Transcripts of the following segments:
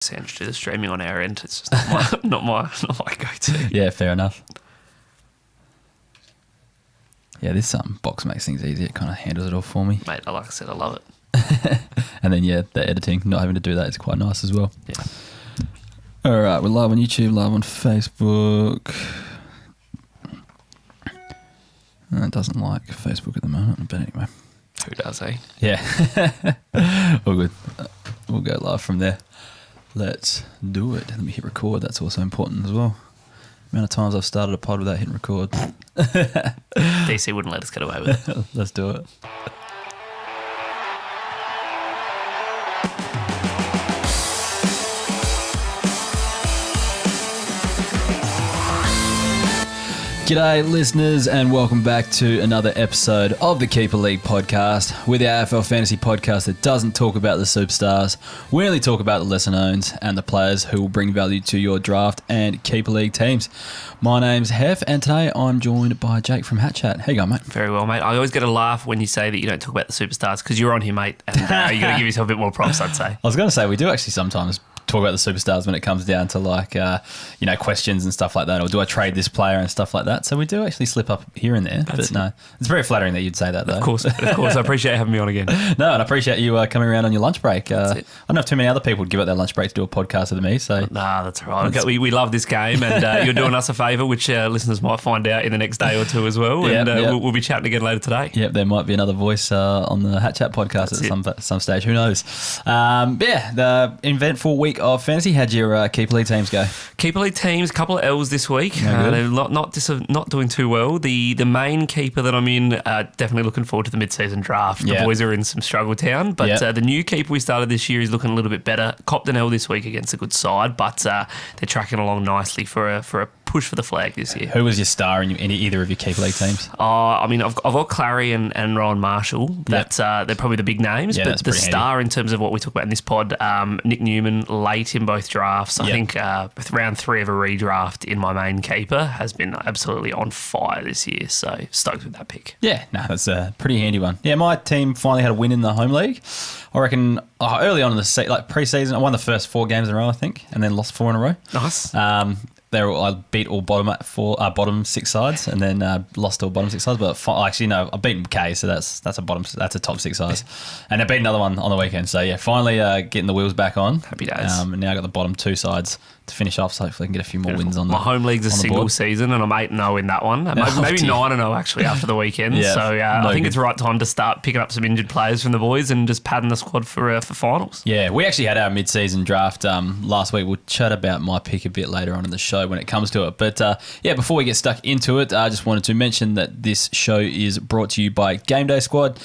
Sounds to the streaming on our end. It's just not my go-to. Yeah, fair enough. Yeah, this box makes things easy. It kind of handles it all for me. Mate, like I said, I love it. And then, the editing, not having to do that is quite nice as well. Yeah. All right, we're live on YouTube, live on Facebook. It doesn't like Facebook at the moment, but anyway. Who does, eh? Yeah. All good. We'll go live from there. Let's do it. Let me hit record. That's also important as well. The amount of times I've started a pod without hitting record. DC wouldn't let us get away with it. Let's do it. G'day listeners and welcome back to another episode of the Keeper League podcast. We're the AFL fantasy podcast that doesn't talk about the superstars. We only talk about the lesser knowns and the players who will bring value to your draft and Keeper League teams. My name's Heff and today I'm joined by Jake from Hat Chat. How you going, mate? Very well, mate. I always get a laugh when you say that you don't talk about the superstars because you're on here, mate, and you got to give yourself a bit more props, I'd say. I was going to say we do actually sometimes talk about the superstars when it comes down to questions and stuff like that, or do I trade this player and stuff like that. So we do actually slip up here and there. But no, it's very flattering that you'd say that though. Of course. I appreciate having me on again. No, and I appreciate you coming around on your lunch break. I don't know if too many other people would give up their lunch break to do a podcast with me. So nah, that's all right. We love this game and you're doing us a favour, which listeners might find out in the next day or two as well. Yep, and we'll be chatting again later today. Yep, there might be another voice on the Hat Chat podcast at some stage. Who knows? The eventful week of fantasy. How'd your Keeper League teams go? Keeper League teams, a couple of L's this week. They're not doing too well. The main keeper that I'm in, definitely looking forward to the mid-season draft. The boys are in some struggle town, but the new keeper we started this year is looking a little bit better. Copped an L this week against a good side, but they're tracking along nicely for a push for the flag this year. Who was your star in either of your Keeper League teams? I've got Clary and Rowan Marshall. They're probably the big names, but the star handy in terms of what we talk about in this pod, Nick Newman, late in both drafts. I think with round 3 of a redraft in my main keeper has been absolutely on fire this year. So stoked with that pick. Yeah, no, that's a pretty handy one. Yeah, my team finally had a win in the home league. I reckon early on in the pre-season, I won the first 4 games in a row, I think, and then lost 4 in a row. Nice. I beat all bottom 6 sides, and then lost all bottom 6 sides. But I beat K, so that's a top 6 sides, and I beat another one on the weekend. So yeah, finally getting the wheels back on. Happy days. And now I got the bottom 2 sides to finish off, so hopefully I can get a few more wins on my home league's a single season, and I'm 8-0 in that one. Maybe 9-0 actually after the weekend. I think it's the right time to start picking up some injured players from the boys and just padding the squad for finals. Yeah, we actually had our mid-season draft last week. We'll chat about my pick a bit later on in the show when it comes to it. But before we get stuck into it, I just wanted to mention that this show is brought to you by Gameday Squad.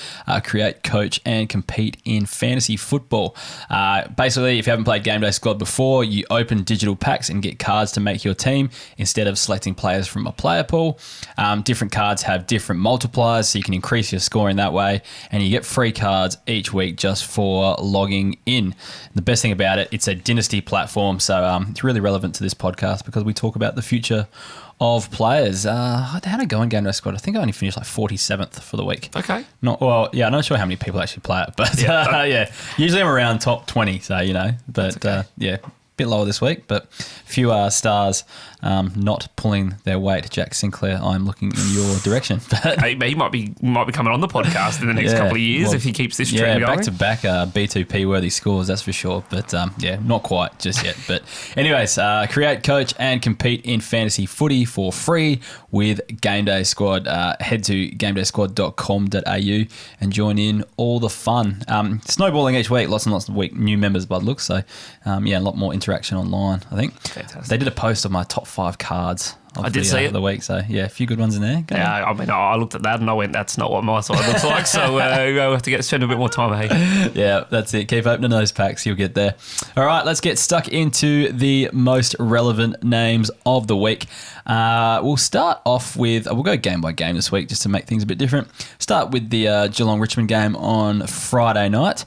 Create, coach, and compete in fantasy football. Basically, if you haven't played Gameday Squad before, you open digital packs and get cards to make your team instead of selecting players from a player pool. Different cards have different multipliers, so you can increase your scoring that way, and you get free cards each week just for logging in. The best thing about it, it's a Dynasty platform, so it's really relevant to this podcast because we talk about the future of players. How'd I go in Gameday Squad? I think I only finished 47th for the week. Okay. I'm not sure how many people actually play it, but usually I'm around top 20, so but okay. Bit lower this week, but few stars not pulling their weight. Jack Sinclair, I'm looking in your direction. He might be coming on the podcast in the next couple of years if he keeps this trend going. Back to back B2P worthy scores, that's for sure. But not quite just yet. But anyways, create, coach, and compete in fantasy footy for free with Gameday Squad. Head to gamedaysquad.com.au and join in all the fun. Snowballing each week, lots and lots of new members by the looks. So a lot more interaction online, I think. Fantastic. They did a post of my top 5 cards. I did see it the week, so a few good ones in there. I looked at that and I went, that's not what my side looks like. So we'll have to spend a bit more time. Hey, yeah, that's it. Keep opening those packs, you'll get there. All right, let's get stuck into the most relevant names of the week. We'll start off with we'll go game by game this week just to make things a bit different. Start with the Geelong Richmond game on Friday night.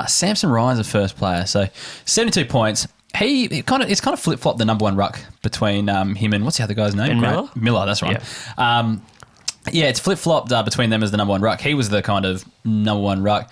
Samson Ryan's the first player, so 72 points. It's kind of flip-flopped the number 1 ruck between him and what's the other guy's name? Miller, that's right. Yeah. It's flip-flopped between them as the number 1 ruck. He was the kind of number 1 ruck.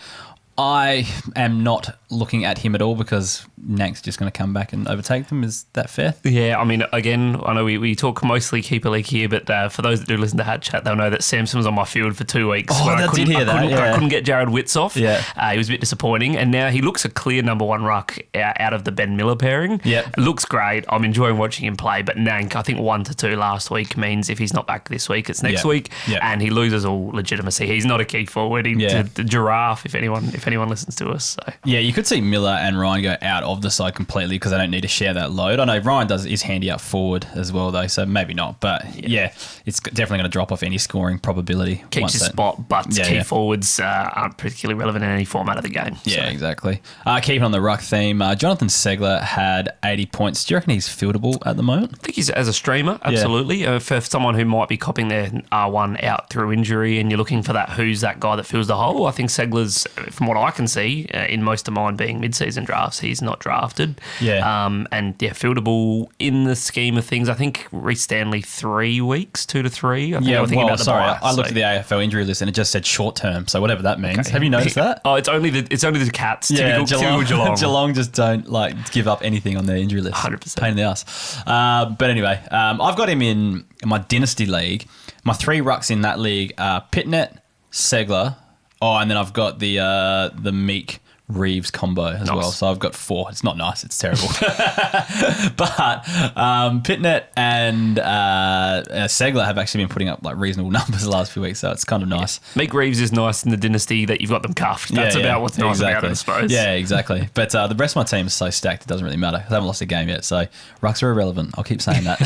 I am not looking at him at all because Nank's just going to come back and overtake them. Is that fair? Yeah, I mean, again, I know we talk mostly keeper league here, but for those that do listen to Hat Chat, they'll know that Samson was on my field for 2 weeks. Oh, I did hear that. I couldn't get Jared Witts off. Yeah. He was a bit disappointing, and now he looks a clear number one ruck out of the Ben Miller pairing. Yeah. Looks great. I'm enjoying watching him play, but Nank, I think 1 to 2 last week means if he's not back this week, it's next week, and he loses all legitimacy. He's not a key forward. The giraffe, if anyone listens to us. So. Yeah, you could see Miller and Ryan go out of the side completely because they don't need to share that load. I know Ryan is handy up forward as well, though, so maybe not. But yeah it's definitely going to drop off any scoring probability. Keeps his spot, but key forwards aren't particularly relevant in any format of the game. Yeah, exactly. Keeping on the ruck theme, Jonathan Segler had 80 points. Do you reckon he's fieldable at the moment? I think he's as a streamer, absolutely. For someone who might be copping their R1 out through injury and you're looking for who's that guy that fills the hole, I think Segler's, from what I can see, in most of mine being mid-season drafts, he's not drafted. Fieldable in the scheme of things. I think Reece Stanley 3 weeks, 2 to 3. I looked at the AFL injury list and it just said short term, so whatever that means. Okay. Have you noticed that? It's only the Cats. Yeah, Geelong just don't give up anything on their injury list. 100%. Pain in the ass. But anyway, I've got him in my Dynasty League. My 3 rucks in that league are Pitnet, Segler, and then I've got the Meek Reeves combo as well. So I've got 4. It's not nice. It's terrible. But Pitnet and Segler have actually been putting up reasonable numbers the last few weeks, so it's kind of nice. Meek Reeves is nice in the Dynasty that you've got them cuffed. That's about what's nice about it, I suppose. Yeah, exactly. But the rest of my team is so stacked it doesn't really matter. I haven't lost a game yet, so rucks are irrelevant. I'll keep saying that.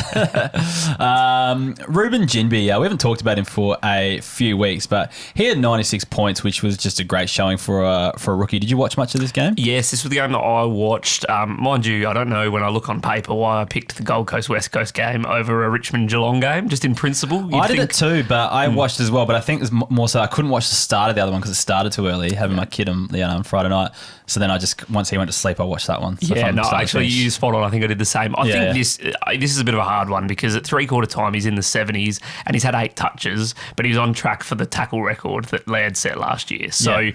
Ruben Jinby, we haven't talked about him for a few weeks, but he had 96 points, which was just a great showing for a rookie. Did you watch much of this game? Yes, this was the game that I watched. Mind you, I don't know when I look on paper why I picked the Gold Coast West Coast game over a Richmond Geelong game, just in principle. I did it too, but I watched as well, but I think it's more so I couldn't watch the start of the other one because it started too early, having my kid on Friday night. So then once he went to sleep, I watched that one. So actually you spot on. I think I did the same. I think this is a bit of a hard one because at 3/4 time he's in the 70s and he's had 8 touches, but he's on track for the tackle record that Laird set last year. So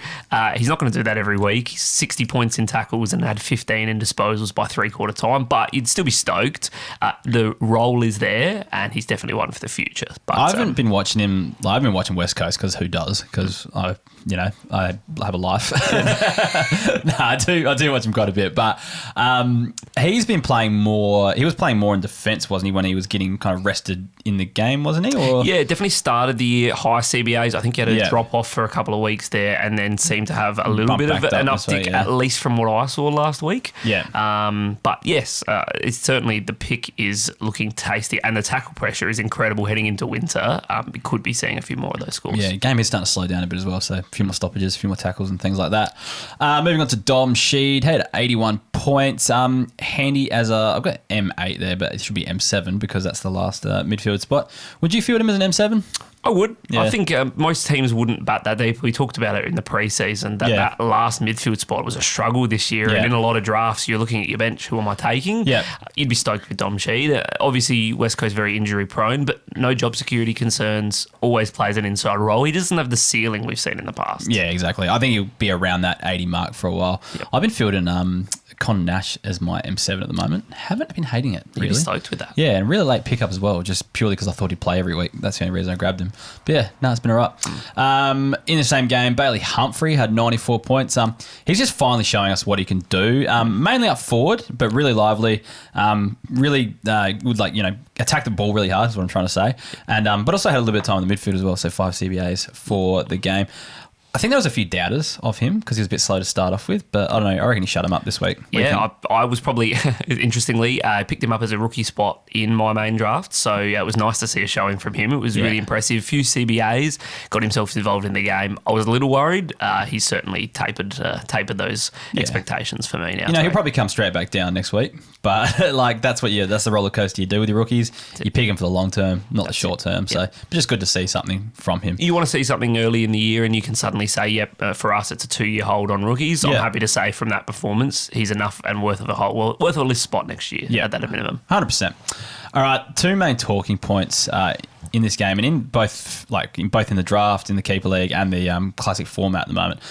he's not going to do that every week. He's 60 points in tackles and had 15 in disposals by 3/4 time, but you'd still be stoked. The role is there and he's definitely one for the future. But I haven't been watching him. I've been watching West Coast because who does? Because I have a life. I do watch him quite a bit, but he's been playing more. He was playing more in defence, wasn't he, when he was getting kind of rested in the game, wasn't he? Or? Yeah, definitely started the year high CBAs. I think he had a drop off for a couple of weeks there and then seemed to have a little bit of an uptick, at least from what I saw last week. But yes, it's certainly the pick is looking tasty and the tackle pressure is incredible heading into winter. We could be seeing a few more of those scores. Yeah, game is starting to slow down a bit as well, so a few more stoppages, a few more tackles and things like that. Moving on to Dom Sheed, he had 81 points. Handy as I've got M8 there, but it should be M7 because that's the last midfield spot. Would you field him as an M7? I would. Yeah. I think most teams wouldn't bat that deep. We talked about it in the pre-season that last midfield spot was a struggle this year. And in a lot of drafts, you're looking at your bench, who am I taking? You'd be stoked with Dom Sheed. Obviously, West Coast very injury prone, but no job security concerns, always plays an inside role. He doesn't have the ceiling we've seen in the past. Yeah, exactly. I think he'll be around that 80 mark for a while. I've been fielding Con Nash as my M7 at the moment. Haven't been hating it, really. Stoked with that. Yeah, and really late pickup as well, just purely because I thought he'd play every week. That's the only reason I grabbed him. But yeah, no, it's been all right. In the same game, Bailey Humphrey had 94 points. He's just finally showing us what he can do. Mainly up forward, but really lively. Really would attack the ball really hard is what I'm trying to say. And but also had a little bit of time in the midfield as well, so 5 CBAs for the game. I think there was a few doubters of him because he was a bit slow to start off with, but I don't know. I reckon he shut him up this week. I was probably, interestingly, picked him up as a rookie spot in my main draft, so it was nice to see a showing from him. It was really impressive. A few CBAs, got himself involved in the game. I was a little worried. He's certainly tapered those expectations for me now. He'll probably come straight back down next week, but that's the roller coaster you do with your rookies. You pick him for the long term, not the short term. So just good to see something from him. You want to see something early in the year and you can suddenly say, for us, it's a 2-year hold on rookies. I'm happy to say from that performance, he's enough and worth of a list spot next year at that minimum. 100%. All right, 2 main talking points in this game, and in both in the draft, in the keeper league, and the classic format at the moment.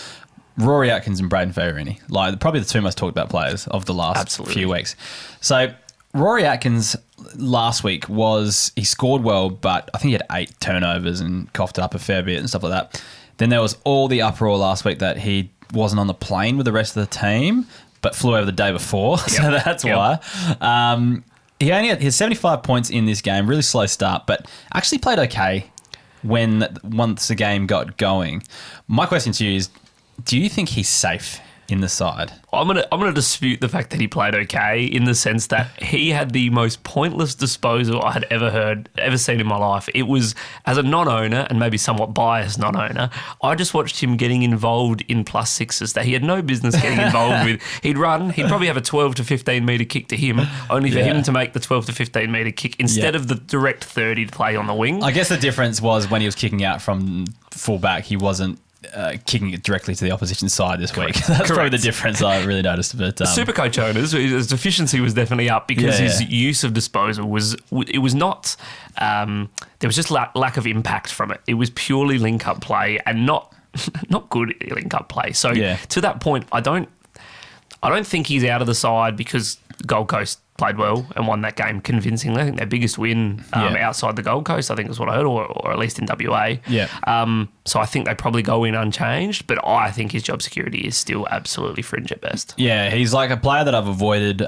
Rory Atkins and Braden Fiora, like probably the two most talked about players of the last few weeks. So Rory Atkins last week he scored well, but I think he had 8 turnovers and coughed it up a fair bit and stuff like that. Then there was all the uproar last week that he wasn't on the plane with the rest of the team, but flew over the day before. Yep. So that's why. He had 75 points in this game, really slow start, but actually played okay once the game got going. My question to you is, do you think he's safe in the side? I'm gonna dispute the fact that he played okay, in the sense that he had the most pointless disposal I had ever seen in my life. It was, as a non-owner and maybe somewhat biased non-owner, I just watched him getting involved in +6s that he had no business getting involved with. He'd probably have a 12 to 15 metre kick to him, only for him to make the 12 to 15 metre kick instead of the direct 30 to play on the wing. I guess the difference was when he was kicking out from full-back, he wasn't kicking it directly to the opposition side this week. That's probably the difference I really noticed. But Supercoach owners, his efficiency was definitely up because his use of disposal was not. There was just lack of impact from it. It was purely link-up play and not good link-up play. So to that point, I don't think he's out of the side because Gold Coast played well and won that game convincingly. I think their biggest win outside the Gold Coast, I think is what I heard, or at least in WA. So I think they probably go in unchanged, but I think his job security is still absolutely fringe at best. Yeah, he's like a player that I've avoided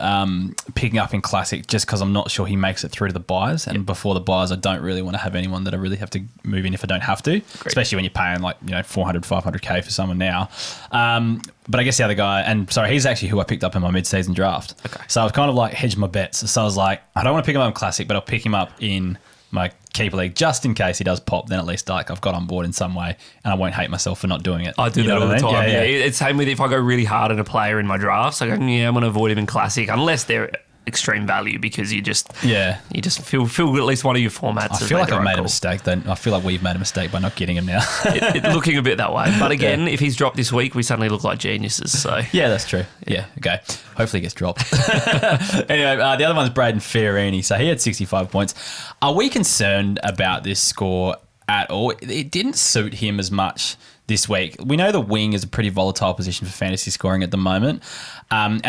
picking up in Classic just because I'm not sure he makes it through to the buys. And before the buys, I don't really want to have anyone that I really have to move in if I don't have to, especially when you're paying 400, 500K for someone now. But I guess the other guy, he's actually who I picked up in my mid-season draft. Okay. So I was kind of like hedged my bets. So I was like, I don't want to pick him up in Classic, but I'll pick him up in my keeper league just in case he does pop. Then at least I've got on board in some way, and I won't hate myself for not doing it. I do that all the time. Yeah. It's same with if I go really hard at a player in my drafts. I go, I'm going to avoid him in Classic unless they're extreme value, because you just feel at least one of your formats. I feel like I've made a mistake then. I feel like we've made a mistake by not getting him now. It's looking a bit that way. But again, if he's dropped this week, we suddenly look like geniuses. So yeah, that's true. Yeah, okay. Hopefully he gets dropped. Anyway, the other one's Braden Fiora. So he had 65 points. Are we concerned about this score at all? It didn't suit him as much this week. We know the wing is a pretty volatile position for fantasy scoring at the moment. And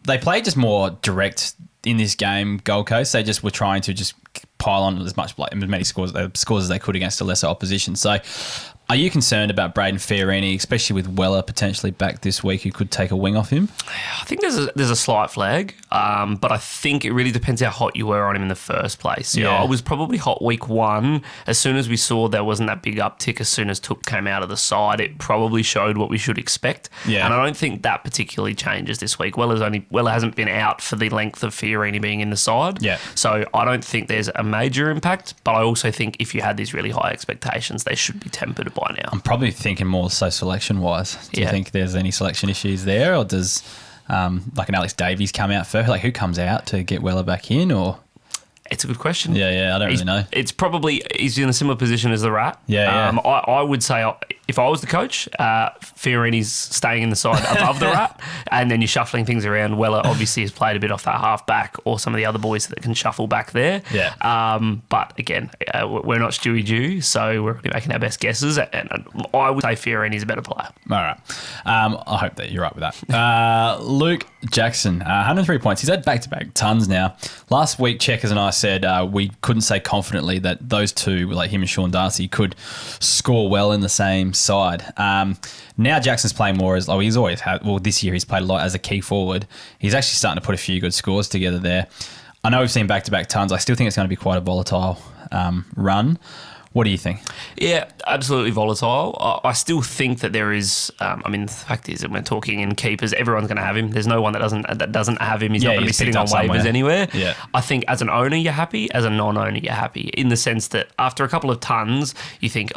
they played just more direct in this game, Gold Coast. They just were trying to just pile on as many scores as they could against a lesser opposition. So are you concerned about Braden Fiora, especially with Weller potentially back this week, who could take a wing off him? I think there's a slight flag, but I think it really depends how hot you were on him in the first place. You know, I was probably hot week 1. As soon as we saw there wasn't that big uptick, as soon as Took came out of the side, it probably showed what we should expect. Yeah. And I don't think that particularly changes this week. Weller hasn't been out for the length of Fiora being in the side. Yeah. So I don't think there's a major impact, but I also think if you had these really high expectations, they should be tempered by now. I'm probably thinking more so selection-wise. Do you think there's any selection issues there, or does like an Alex Davies come out first? Like, who comes out to get Weller back in, or...? It's a good question. Yeah, I don't really know. It's probably, he's in a similar position as the Rat. I would say, if I was the coach, Fiorini's staying in the side above the Rat, and then you're shuffling things around. Weller obviously has played a bit off that half back, or some of the other boys that can shuffle back there. But again, we're not Stewie Jew, so we're only making our best guesses, and I would say Fiorini's a better player. All right. I hope that you're right with that. Luke Jackson, 103 points. He's had back-to-back tons now. Last week, Checkers and I said we couldn't say confidently that those two, like him and Sean Darcy, could score well in the same side. Now Jackson's playing more as, he's always had, this year he's played a lot as a key forward. He's actually starting to put a few good scores together there. I know we've seen back-to-back tons. I still think it's going to be quite a volatile run. What do you think? Yeah, absolutely volatile. I still think that there is. The fact is that we're talking in keepers. Everyone's going to have him. There's no one that doesn't have him. He's not going to be sitting on waivers anywhere. Yeah. I think as an owner, you're happy. As a non-owner, you're happy. In the sense that after a couple of tons, you think,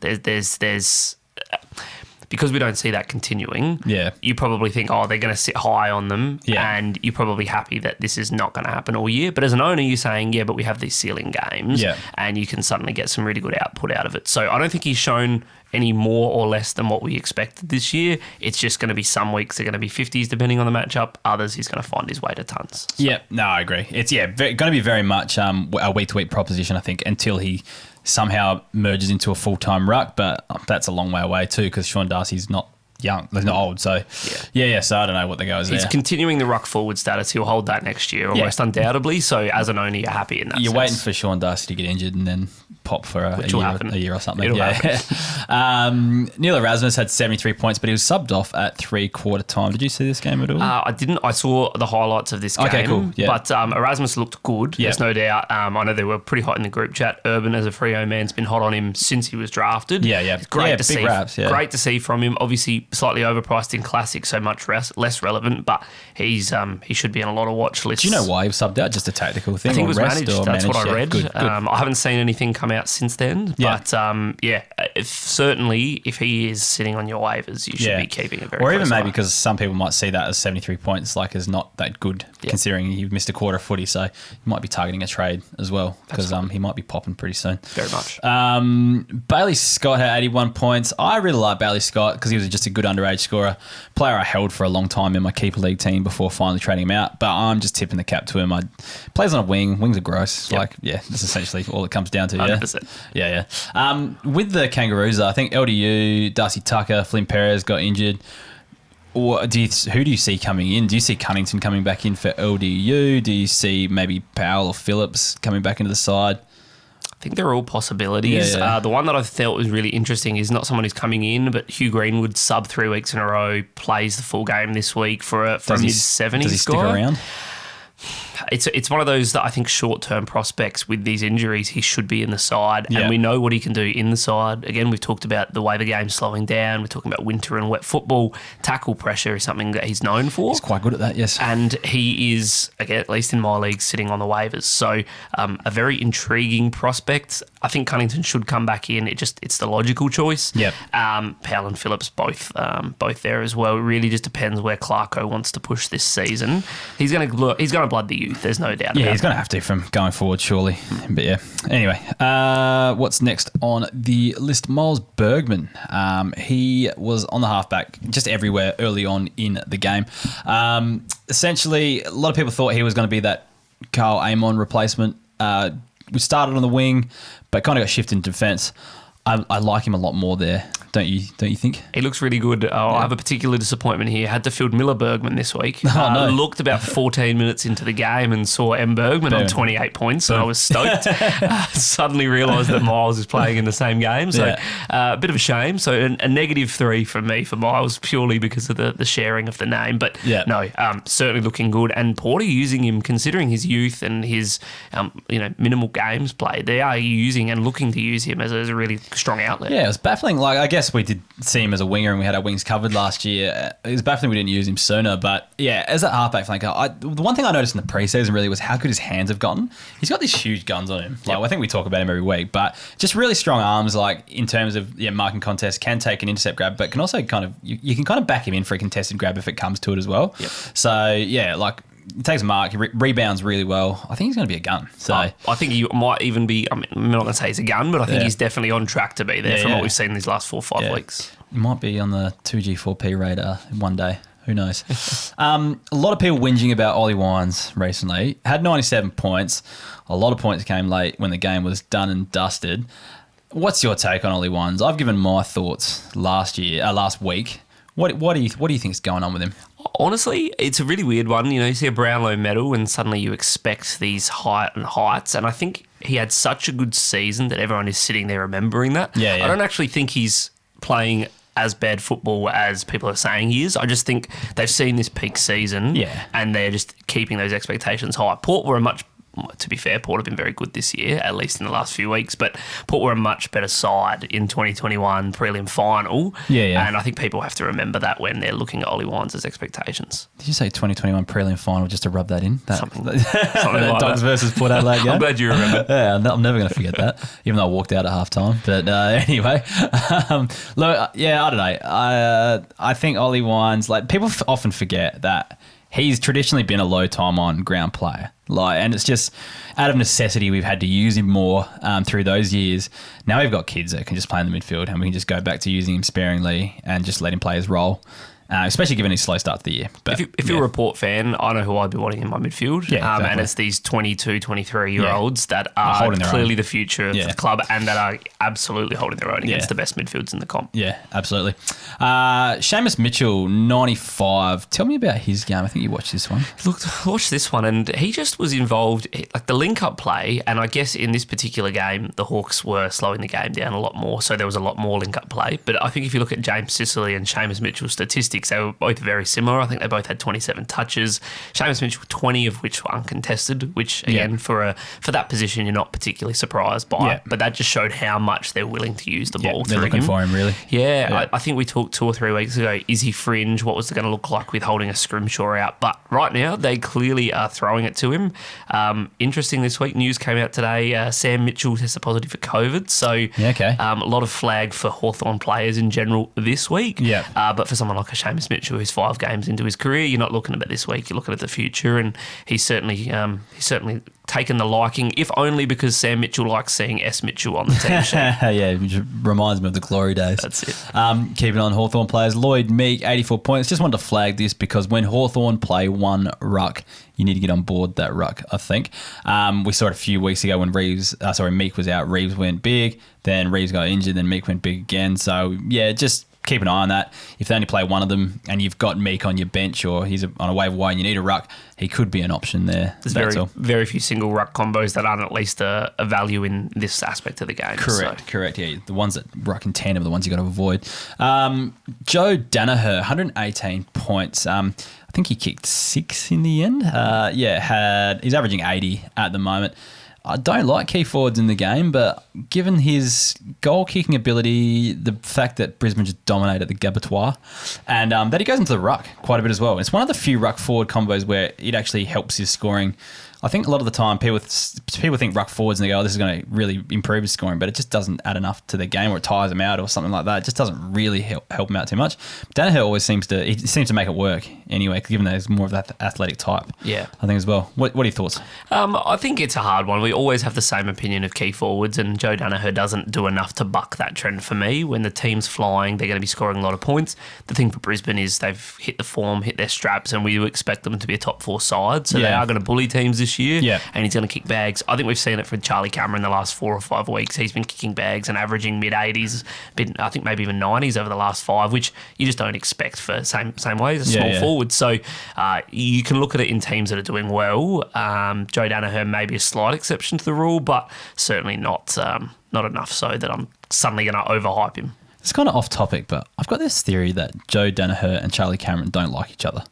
there's. Because we don't see that continuing, you probably think, they're going to sit high on them, and you're probably happy that this is not going to happen all year. But as an owner, you're saying, but we have these ceiling games, and you can suddenly get some really good output out of it. So I don't think he's shown any more or less than what we expected this year. It's just going to be some weeks they're going to be 50s depending on the matchup. Others he's going to find his way to tons. So. I agree. It's going to be very much a week-to-week proposition, I think, until he somehow merges into a full-time ruck, but that's a long way away too, because Sean Darcy's not young. He's not old. So, yeah. So I don't know what the go is there. He's continuing the ruck forward status. He'll hold that next year, almost undoubtedly. So as an owner, you're happy in that You're sense. waiting for Sean Darcy to get injured and then pop for a year or something. It'll happen. Neil Erasmus had 73 points, but he was subbed off at 3/4 time. Did you see this game at all? I didn't. I saw the highlights of this game. Okay, cool. Yeah. But Erasmus looked good. Yeah. There's no doubt. I know they were pretty hot in the group chat. Urban, as a Freo man's been hot on him since he was drafted. Yeah. It's great to big see. raps, yeah. Great to see from him. Obviously, slightly overpriced in Classic, so much less relevant. But he should be on a lot of watch lists. Do you know why he was subbed out? Just a tactical thing? I think it was rest managed. That's what I read. Good. I haven't seen anything come out since then. Yeah. But certainly, if he is sitting on your waivers, you should be keeping it very. Or even close maybe eye. because some people might see that as 73 points, like as not that good, considering you've missed a quarter of footy. So you might be targeting a trade as well because he might be popping pretty soon. Very much. Bailey Scott had 81 points. I really like Bailey Scott because he was just a good underage scorer. Player I held for a long time in my keeper league team before finally trading him out. But I'm just tipping the cap to him. Plays on a wing. Wings are gross. Yep. That's essentially all it comes down to. 100%. Yeah. With the Kangaroos, I think LDU, Darcy Tucker, Flynn Perez got injured. Or who do you see coming in? Do you see Cunnington coming back in for LDU? Do you see maybe Powell or Phillips coming back into the side? I think they're all possibilities. Yeah. The one that I felt was really interesting is not someone who's coming in, but Hugh Greenwood, sub 3 weeks in a row, plays the full game this week for a mid-70s Does he stick guy. around? It's one of those that I think short-term prospects with these injuries, he should be in the side. Yeah. And we know what he can do in the side. Again, we've talked about the way the game's slowing down. We're talking about winter and wet football. Tackle pressure is something that he's known for. He's quite good at that, yes. And he is, again, at least in my league, sitting on the waivers. So a very intriguing prospect. I think Cunnington should come back in. It's the logical choice. Yep. Powell and Phillips both there as well. It really just depends where Clarko wants to push this season. He's going to blood the youth. There's no doubt. Yeah, he's going to have to from going forward, surely. But yeah. Anyway, what's next on the list? Miles Bergman. He was on the halfback just everywhere early on in the game. Essentially, a lot of people thought he was going to be that Carl Amon replacement. We started on the wing, but kind of got shifted into defence. I like him a lot more there. Don't you think? He looks really good. I have a particular disappointment here. Had to field Miller Bergman this week. No. Looked about 14 minutes into the game and saw M. Bergman on 28 points, and I was stoked. Suddenly realised that Miles is playing in the same game. So a bit of a shame. So a -3 from me for Miles purely because of the sharing of the name. But certainly looking good. And Porter using him, considering his youth and his minimal games played, they are using and looking to use him as a really strong outlet. Yeah, it was baffling. Like, I guess we did see him as a winger and we had our wings covered last year. It was baffling we didn't use him sooner. But yeah, as a halfback flanker, the one thing I noticed in the preseason really was how good his hands have gotten. He's got these huge guns on him. Like, I think we talk about him every week, but just really strong arms, like in terms of marking contests, can take an intercept grab, but can also kind of, you can kind of back him in for a contested grab if it comes to it as well. Yep. So yeah, like, he takes a mark, he rebounds really well. I think he's going to be a gun. So I think he might even be, I'm not going to say he's a gun, but I think he's definitely on track to be there from what we've seen these last 4 or 5 weeks. He might be on the 2G4P radar one day. Who knows? A lot of people whinging about Ollie Wines recently. Had 97 points. A lot of points came late when the game was done and dusted. What's your take on Ollie Wines? I've given my thoughts last week. What do you think is going on with him? Honestly, it's a really weird one. You see a Brownlow medal and suddenly you expect these heights. And I think he had such a good season that everyone is sitting there remembering that. Yeah. I don't actually think he's playing as bad football as people are saying he is. I just think they've seen this peak season and they're just keeping those expectations high. Port were to be fair, Port have been very good this year, at least in the last few weeks, but Port were a much better side in 2021 prelim final. Yeah. And I think people have to remember that when they're looking at Ollie Wines' expectations. Did you say 2021 prelim final just to rub that in? Something like Dogs that. versus Port Adelaide game? I'm glad you remember. Yeah, I'm never going to forget that, even though I walked out at halftime. But anyway, look, I don't know. I think Ollie Wines, like, people often forget that he's traditionally been a low time on ground player. And it's just out of necessity we've had to use him more through those years. Now we've got kids that can just play in the midfield and we can just go back to using him sparingly and just let him play his role. especially given his slow start to the year. But if you're a Port fan, I know who I'd be wanting in my midfield. Yeah, exactly. And it's these 22, 23-year-olds that are clearly the future of the club and that are absolutely holding their own against the best midfields in the comp. Yeah, absolutely. Seamus Mitchell, 95. Tell me about his game. I think you watched this one. Look, watch this one, and he just was involved, like the link-up play, and I guess in this particular game, the Hawks were slowing the game down a lot more, so there was a lot more link-up play. But I think if you look at James Sicily and Seamus Mitchell's statistics, they were both very similar. I think they both had 27 touches. Seamus Mitchell, 20 of which were uncontested, which, again, for that position, you're not particularly surprised by. But that just showed how much they're willing to use the ball through him. They're looking for him, really. Yeah. I think we talked 2 or 3 weeks ago, is he fringe? What was it going to look like with holding a Scrimshaw out? But right now, they clearly are throwing it to him. Interesting this week, news came out today, Sam Mitchell tested positive for COVID. So a lot of flag for Hawthorn players in general this week. But for someone like a Seamus Mitchell who's 5 games into his career, you're not looking at this week, you're looking at the future, and he's certainly taken the liking, if only because Sam Mitchell likes seeing S. Mitchell on the team sheet. Which reminds me of the glory days. That's it. Keeping on Hawthorn players, Lloyd Meek, 84 points. Just wanted to flag this because when Hawthorn play one ruck, you need to get on board that ruck, I think. We saw it a few weeks ago when Meek was out. Reeves went big, then Reeves got injured, then Meek went big again. So, just keep an eye on that. If they only play one of them and you've got Meek on your bench or he's on a waiver wire and you need a ruck, he could be an option there. There's very few single ruck combos that aren't at least a value in this aspect of the game. Correct. Yeah, the ones that ruck in tandem are the ones you got to avoid. Joe Daniher, 118 points. I think he kicked 6 in the end. He's averaging 80 at the moment. I don't like key forwards in the game, but given his goal-kicking ability, the fact that Brisbane just dominated the Gabatoir, and that he goes into the ruck quite a bit as well. It's one of the few ruck-forward combos where it actually helps his scoring. I think a lot of the time people think ruck forwards and they go, this is going to really improve his scoring, but it just doesn't add enough to their game or it tires them out or something like that. It just doesn't really help them out too much. Daniher always seems to make it work anyway, given that he's more of that athletic type. Yeah. I think as well. What are your thoughts? I think it's a hard one. We always have the same opinion of key forwards, and Joe Daniher doesn't do enough to buck that trend for me. When the team's flying, they're going to be scoring a lot of points. The thing for Brisbane is they've hit the form, hit their straps, and we expect them to be a top 4 side. So they are going to bully teams this year. Yeah. And he's going to kick bags. I think we've seen it from Charlie Cameron the last 4 or 5 weeks. He's been kicking bags and averaging mid-80s, I think maybe even 90s over the last 5, which you just don't expect for same way as a small forward. So you can look at it in teams that are doing well. Joe Daniher may be a slight exception to the rule, but certainly not enough so that I'm suddenly going to overhype him. It's kind of off topic, but I've got this theory that Joe Daniher and Charlie Cameron don't like each other.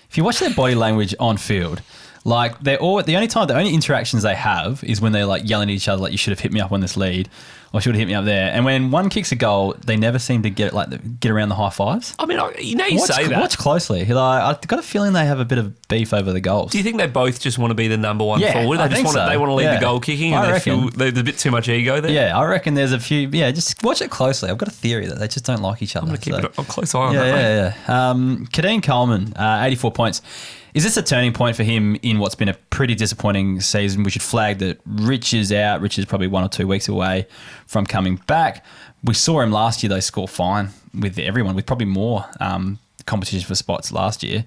If you watch their body language on field, like the only interactions they have is when they're like yelling at each other, like you should have hit me up on this lead, or should have hit me up there. And when one kicks a goal, they never seem to get around the high fives. I mean, you say that. Watch closely. I've got a feeling they have a bit of beef over the goals. Do you think they both just want to be the number one forward? They want to lead the goal kicking, and they feel there's a bit too much ego there. Yeah, I reckon there's a few. Yeah, just watch it closely. I've got a theory that they just don't like each other. I'm going to keep a close eye on that. Kadeem Coleman, 84 points. Is this a turning point for him in what's been a pretty disappointing season? We should flag that Rich is out. Rich is probably 1 or 2 weeks away from coming back. We saw him last year, though, score fine with everyone, with probably more competition for spots last year.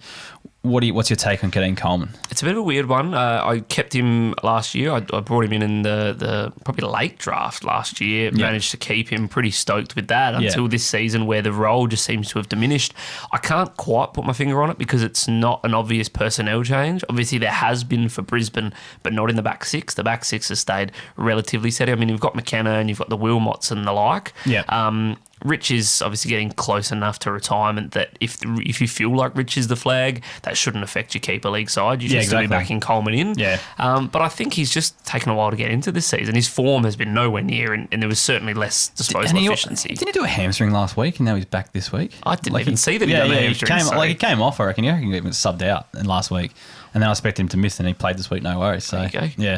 What's your take on Kadeem Coleman? It's a bit of a weird one. I kept him last year. I brought him in the probably late draft last year. Managed to keep him pretty stoked with that until this season where the role just seems to have diminished. I can't quite put my finger on it because it's not an obvious personnel change. Obviously, there has been for Brisbane, but not in the back 6. The back 6 has stayed relatively steady. I mean, you've got McKenna and you've got the Wilmots and the like. Yeah. Rich is obviously getting close enough to retirement that if you feel like Rich is the flag, that shouldn't affect your keeper league side. You should still be backing Coleman in. Yeah. But I think he's just taken a while to get into this season. His form has been nowhere near, and there was certainly less disposal efficiency. Didn't he do a hamstring last week, and now he's back this week? I didn't even see that he done a hamstring. He came off, I reckon. He even subbed out last week. And then I expect him to miss, and he played this week, no worries. So, yeah.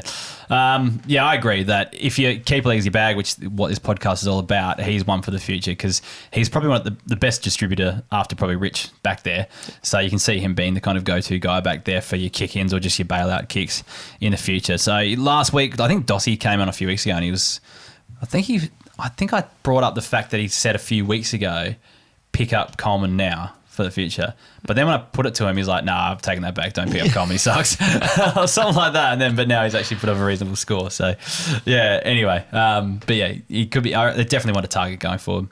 I agree that if your keeper league is your bag, which is what this podcast is all about, he's one for the future because he's probably one of the best distributor after probably Rich back there. So you can see him being the kind of go-to guy back there for your kick-ins or just your bailout kicks in the future. So last week, I think Dossie came on a few weeks ago, and he was, I think I brought up the fact that he said a few weeks ago, pick up Coleman now for the future. But then when I put it to him, he's like, nah, I've taken that back. Don't pick up comedy sucks. Or something like that. But now he's actually put up a reasonable score. So, yeah, anyway. But yeah, he could be, they definitely want a target going forward.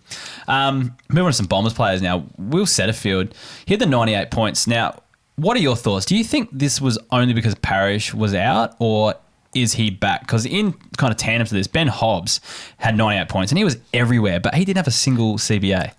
Moving on to some Bombers players now. Will Setterfield, he had the 98 points. Now, what are your thoughts? Do you think this was only because Parrish was out, or is he back? Because in kind of tandem to this, Ben Hobbs had 98 points and he was everywhere, but he didn't have a single CBA.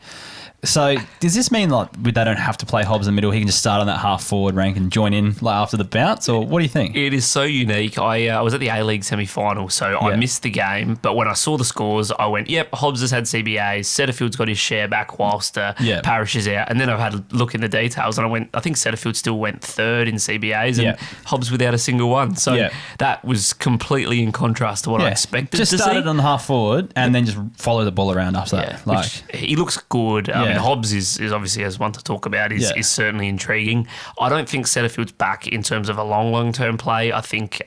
So does this mean like they don't have to play Hobbs in the middle? He can just start on that half forward rank and join in like after the bounce, or what do you think? It is so unique. I was at the A-League semi-final, so I missed the game. But when I saw the scores, I went, yep, Hobbs has had CBAs. Setterfield's got his share back whilst Parrish is out. And then I've had a look in the details and I think Setterfield still went third in CBAs and Hobbs without a single one. So that was completely in contrast to what I expected just to see. Just started on the half forward and then just follow the ball around after that. Like, he looks good. I mean, Hobbs is obviously, as one to talk about, is certainly intriguing. I don't think Setterfield's back in terms of a long-term play. I think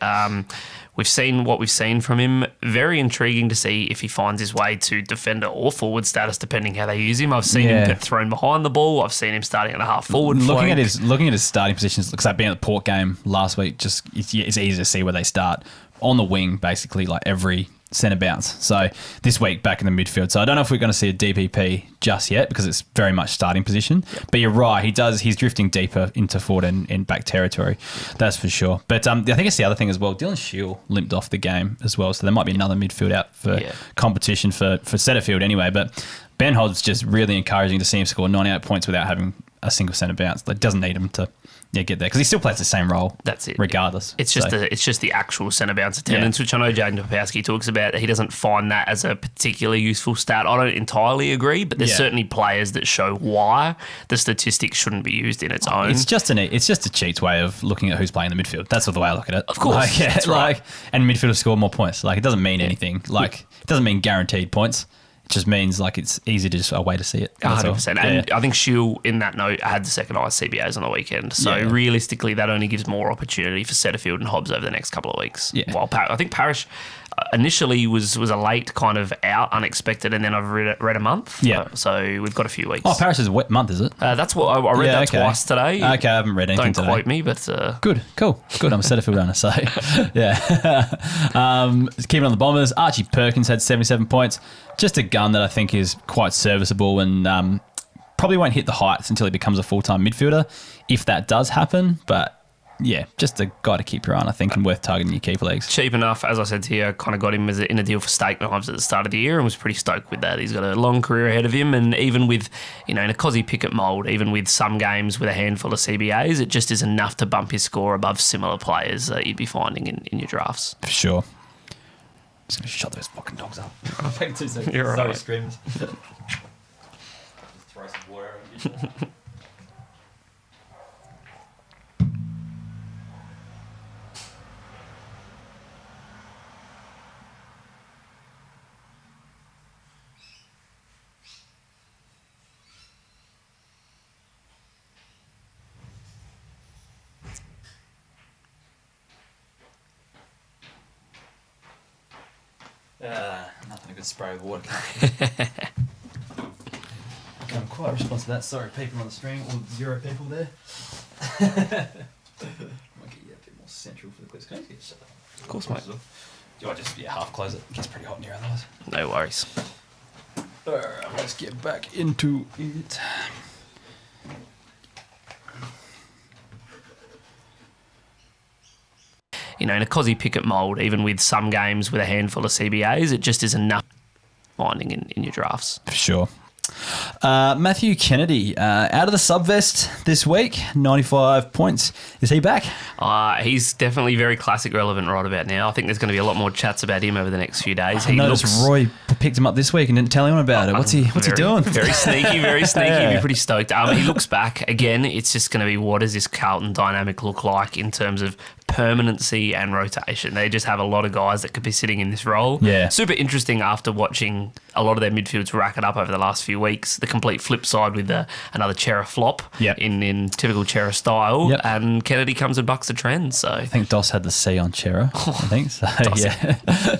we've seen what we've seen from him. Very intriguing to see if he finds his way to defender or forward status, depending how they use him. I've seen him get thrown behind the ball. I've seen him starting at a half forward looking flank. At his starting positions, because I've been at the Port game last week, just it's easy to see where they start. On the wing, basically, like every centre bounce. So this week back in the midfield. So I don't know if we're going to see a DPP just yet because it's very much starting position. But you're right, he's drifting deeper into forward and back territory. That's for sure. But I think it's the other thing as well. Dylan Steele limped off the game as well. So there might be another midfield out for competition for Setterfield anyway. But Ben Hobbs just really encouraging to see him score 98 points without having a single centre bounce. Like, doesn't need him to get there because he still plays the same role. That's it. Regardless, it's just the actual centre bounce attendance, which I know Jaden Topowski talks about. He doesn't find that as a particularly useful stat. I don't entirely agree, but there's certainly players that show why the statistics shouldn't be used in its own. It's just a cheats way of looking at who's playing in the midfield. That's the way I look at it. Of course, that's right. And midfielders score more points. Like, it doesn't mean anything. Like, it doesn't mean guaranteed points. It just means like it's easy to just a way to see it. 100%. And I think Steele, in that note, had the second highest CBAs on the weekend. So realistically, that only gives more opportunity for Setterfield and Hobbs over the next couple of weeks. Yeah. While I think Parrish initially was a late kind of out, unexpected, and then I've read a month. Yeah. So we've got a few weeks. Oh, Parrish is a wet month, is it? That's what I read that twice today. Okay, I haven't read anything today. Don't quote me, but... Good, cool. Good, I'm a Setterfield owner, so yeah. Keeping on the Bombers, Archie Perkins had 77 points. Just a gun that I think is quite serviceable and probably won't hit the heights until he becomes a full-time midfielder, if that does happen, but... Yeah, just a guy to keep your eye on, I think, and worth targeting your keeper leagues. Cheap enough, as I said to you, I kind of got him in a deal for steak knives at the start of the year and was pretty stoked with that. He's got a long career ahead of him, and even with, in a Cozzy Pickett mould, even with some games with a handful of CBAs, it just is enough to bump his score above similar players that you'd be finding in your drafts. For sure. Just going to shut those fucking dogs up. Wait 2 seconds. You're Sorry, right. screamers. Just throw some water at you. Nothing a good spray with water can't. I'm quite responsive to that. Sorry, people on the stream, or 0 people there. Might get you a bit more central for the clips. Can I just get shut up? Of course, mate. Do I just half close it? It gets pretty hot in here otherwise. No worries. Alright, let's get back into it. In a Cozzy Pickett mould, even with some games with a handful of CBAs, it just is enough finding in your drafts. For sure. Matthew Kennedy, out of the subvest this week, 95 points. Is he back? He's definitely very classic relevant right about now. I think there's going to be a lot more chats about him over the next few days. I noticed Roy picked him up this week and didn't tell anyone about it. What's he doing? Very sneaky, very sneaky. He'd be pretty stoked. He looks back. Again, it's just going to be, what does this Carlton dynamic look like in terms of permanency and rotation. They just have a lot of guys that could be sitting in this role. Yeah. Super interesting after watching a lot of their midfields rack it up over the last few weeks. The complete flip side with another Chera flop in typical Chera style. Yep. And Kennedy comes and bucks the trend. So I think Doss had the C on Chera, I think. So,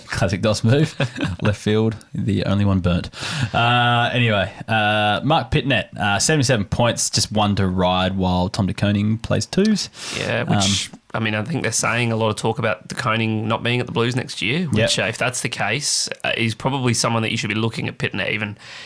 classic Doss move. Left field, the only one burnt. Anyway, Mark Pitnet, 77 points, just one to ride while Tom de Koning plays twos. Yeah, which... I mean, I think they're saying a lot of talk about de Koning not being at the Blues next year, which if that's the case, he's probably someone that you should be looking at Pitner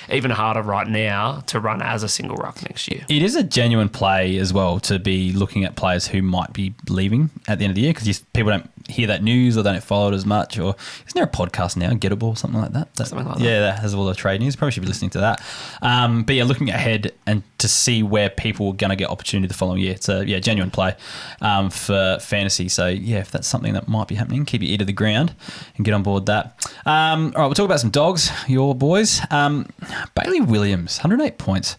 even harder right now to run as a single ruck next year. It is a genuine play as well to be looking at players who might be leaving at the end of the year because people don't hear that news or they don't follow it as much. Or isn't there a podcast now, Gettable or something like that? Something like that. Yeah, that has all the trade news. Probably should be listening to that. But yeah, looking ahead and to see where people are going to get opportunity the following year. It's a genuine play for fantasy. So yeah, if that's something that might be happening, keep your ear to the ground and get on board that. All right, we'll talk about some dogs, your boys. Bailey Williams, 108 points.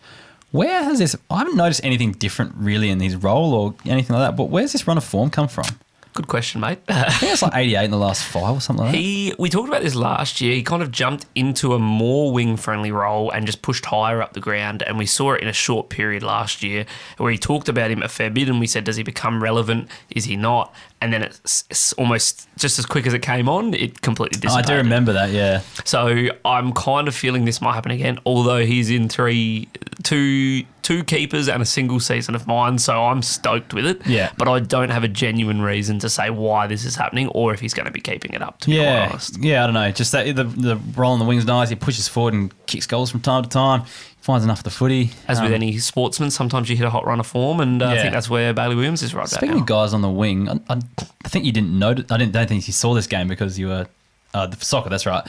Where has this... I haven't noticed anything different really in his role or anything like that, but where's this run of form come from? Good question, mate. I think it's like 88 in the last 5 or something like that. We talked about this last year. He kind of jumped into a more wing-friendly role and just pushed higher up the ground, and we saw it in a short period last year where he talked about him a fair bit, and we said, does he become relevant? Is he not? And then it's almost just as quick as it came on, it completely dissipated. I do remember that, yeah. So I'm kind of feeling this might happen again, although he's in two keepers and a single season of mine, so I'm stoked with it. Yeah. But I don't have a genuine reason to say why this is happening or if he's going to be keeping it up, to be quite honest. Yeah, I don't know. Just that the roll on the wing's nice. He pushes forward and kicks goals from time to time. Finds enough of the footy. As with any sportsman, sometimes you hit a hot run of form, and I think that's where Bailey Williams is right now. Speaking of guys on the wing, I think you didn't notice. Don't think you saw this game because you were the soccer. That's right.